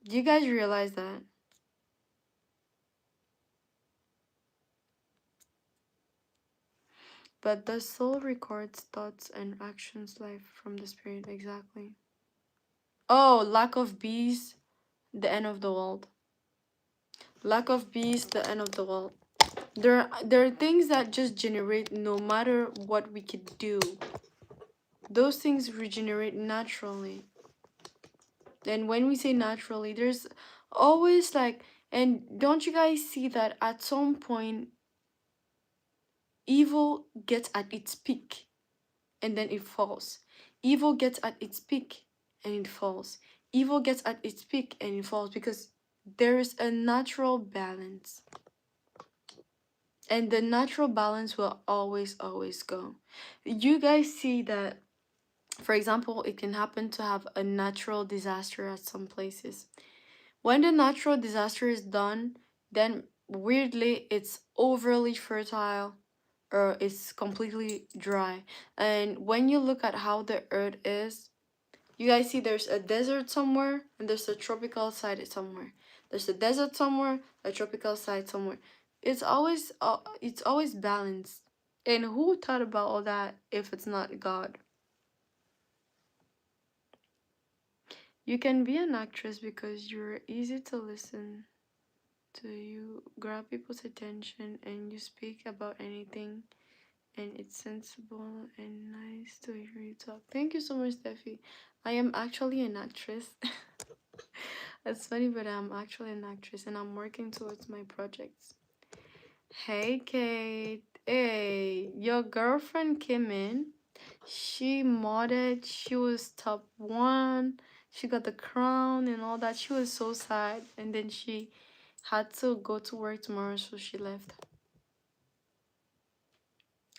Do you guys realize that? But the soul records thoughts and actions life from the spirit, exactly. Oh, lack of bees, the end of the world. Lack of bees, the end of the world. There are things that just generate no matter what we could do. Those things regenerate naturally. And when we say naturally, there's always like, and don't you guys see that at some point evil gets at its peak and then it falls. Evil gets at its peak and it falls. Evil gets at its peak and it falls because there is a natural balance. And the natural balance will always go. You guys see that, for example, it can happen to have a natural disaster at some places. When the natural disaster is done, then weirdly it's overly fertile or it's completely dry. And when you look at how the earth is, you guys see there's a desert somewhere and there's a tropical side somewhere. There's a desert somewhere, a tropical side somewhere. It's always balanced. And who thought about all that if it's not God? You can be an actress because you're easy to listen to, you grab people's attention and you speak about anything and it's sensible and nice to hear you talk. Thank you so much, Steffi. I am actually an actress. It's funny, but I'm actually an actress and I'm working towards my projects. Hey, Kate. Hey, your girlfriend came in. She modded. She was top one. She got the crown and all that. She was so sad. And then she had to go to work tomorrow, so she left.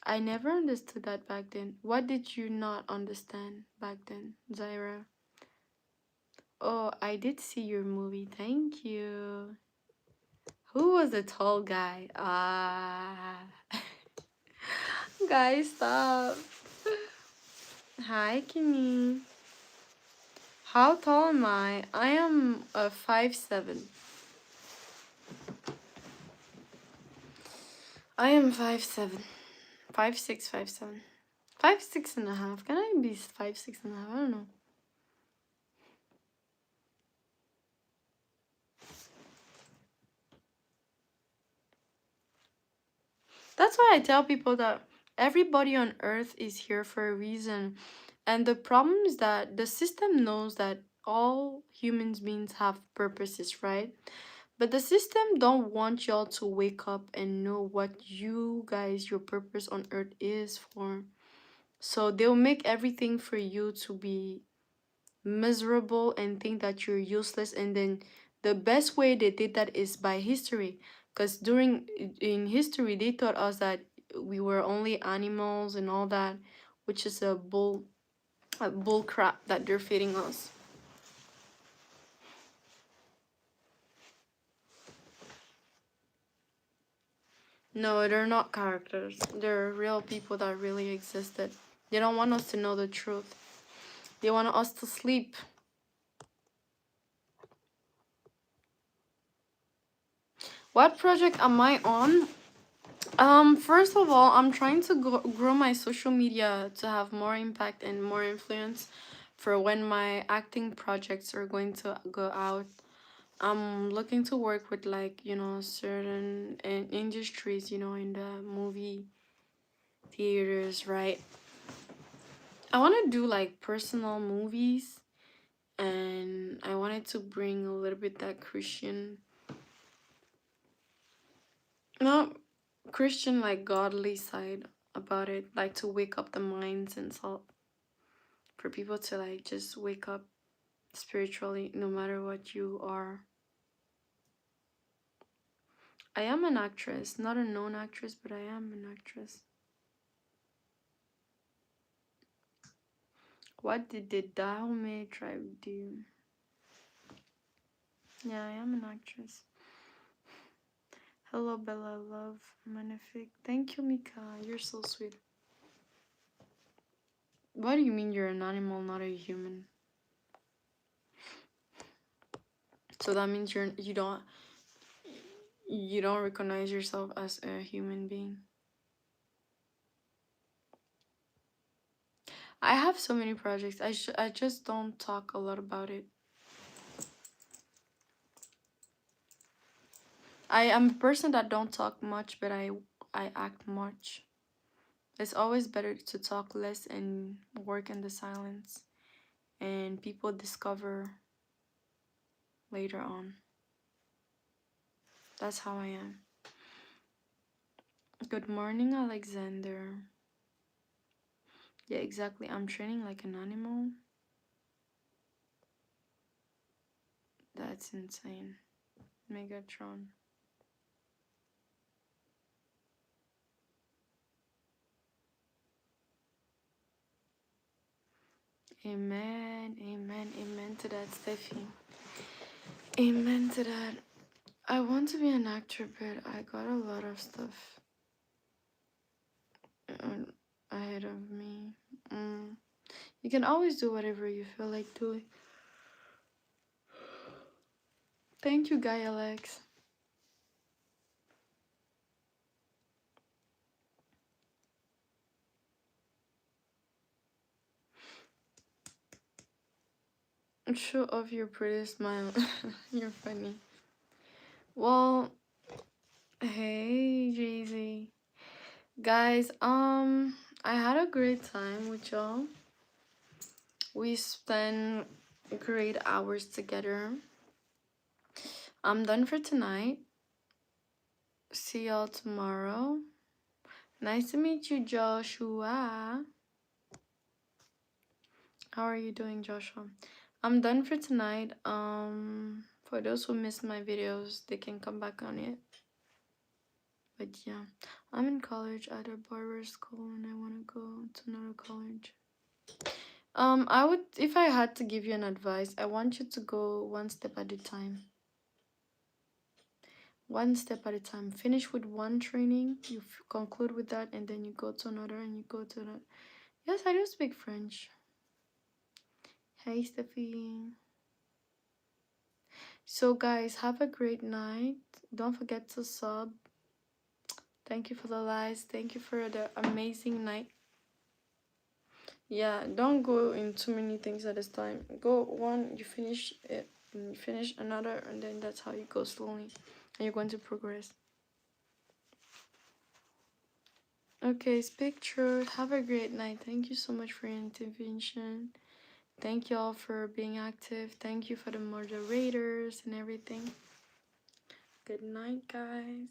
I never understood that back then. What did you not understand back then, Zaira? Oh, I did see your movie. Thank you. Who was the tall guy? Ah. Guys, stop. Hi, Kimmy. How tall am I? I am a 5'7". I am 5'7". 5'6", 5'7". 5'6.5". Can I be 5'6.5"? I don't know. That's why I tell people that everybody on earth is here for a reason. And the problem is that the system knows that all human beings have purposes, right? But the system don't want y'all to wake up and know what you guys, your purpose on earth is for. So they'll make everything for you to be miserable and think that you're useless. And then the best way they did that is by history, because during in history they taught us that we were only animals and all that, which is a bull crap that they're feeding us. No, they're not characters. They're real people that really existed. They don't want us to know the truth. They want us to sleep. What project am I on? First of all, I'm trying to grow my social media to have more impact and more influence for when my acting projects are going to go out. I'm looking to work with, like, you know, certain industries, you know, in the movie theaters, right? I want to do like personal movies, and I wanted to bring a little bit that Christian, not Christian, like godly side about it, like to wake up the minds and so for people to like just wake up spiritually no matter what you are. I am an actress, not a known actress, but I am an actress. What did the Dahomey tribe do? Yeah, I am an actress. Hello, Bella, love, magnifique. Thank you, Mika. You're so sweet. What do you mean you're an animal, not a human? So that means you don't recognize yourself as a human being. I have so many projects. I just don't talk a lot about it. I am a person that don't talk much, but I act much. It's always better to talk less and work in the silence, and people discover later on. That's how I am. Good morning, Alexander. Yeah, exactly. I'm training like an animal. That's insane. Megatron. Amen, amen, amen to that, Steffi. Amen to that. I want to be an actor, but I got a lot of stuff ahead of me. You can always do whatever you feel like doing. Thank you, Guy Alex. Show off your pretty smile. You're funny. Well, hey, Jay-Z. Guys, I had a great time with y'all. We spent great hours together. I'm done for tonight. See y'all tomorrow. Nice to meet you, Joshua. How are you doing, Joshua? I'm done for tonight. For those who missed my videos, they can come back on it. But yeah, I'm in college at a barber school, and I want to go to another college. I would, if I had to give you an advice, I want you to go one step at a time. One step at a time. Finish with one training, you conclude with that, and then you go to another, and you go to that. Yes, I do speak French. Hey, Steffi. So, guys, have a great night. Don't forget to sub. Thank you for the likes. Thank you for the amazing night. Yeah, don't go in too many things at a time. Go one, you finish it, and you finish another, and then that's how you go slowly, and you're going to progress. Okay, speak truth. Have a great night. Thank you so much for your intervention. Thank you all for being active. Thank you for the moderators and everything. Good night, guys.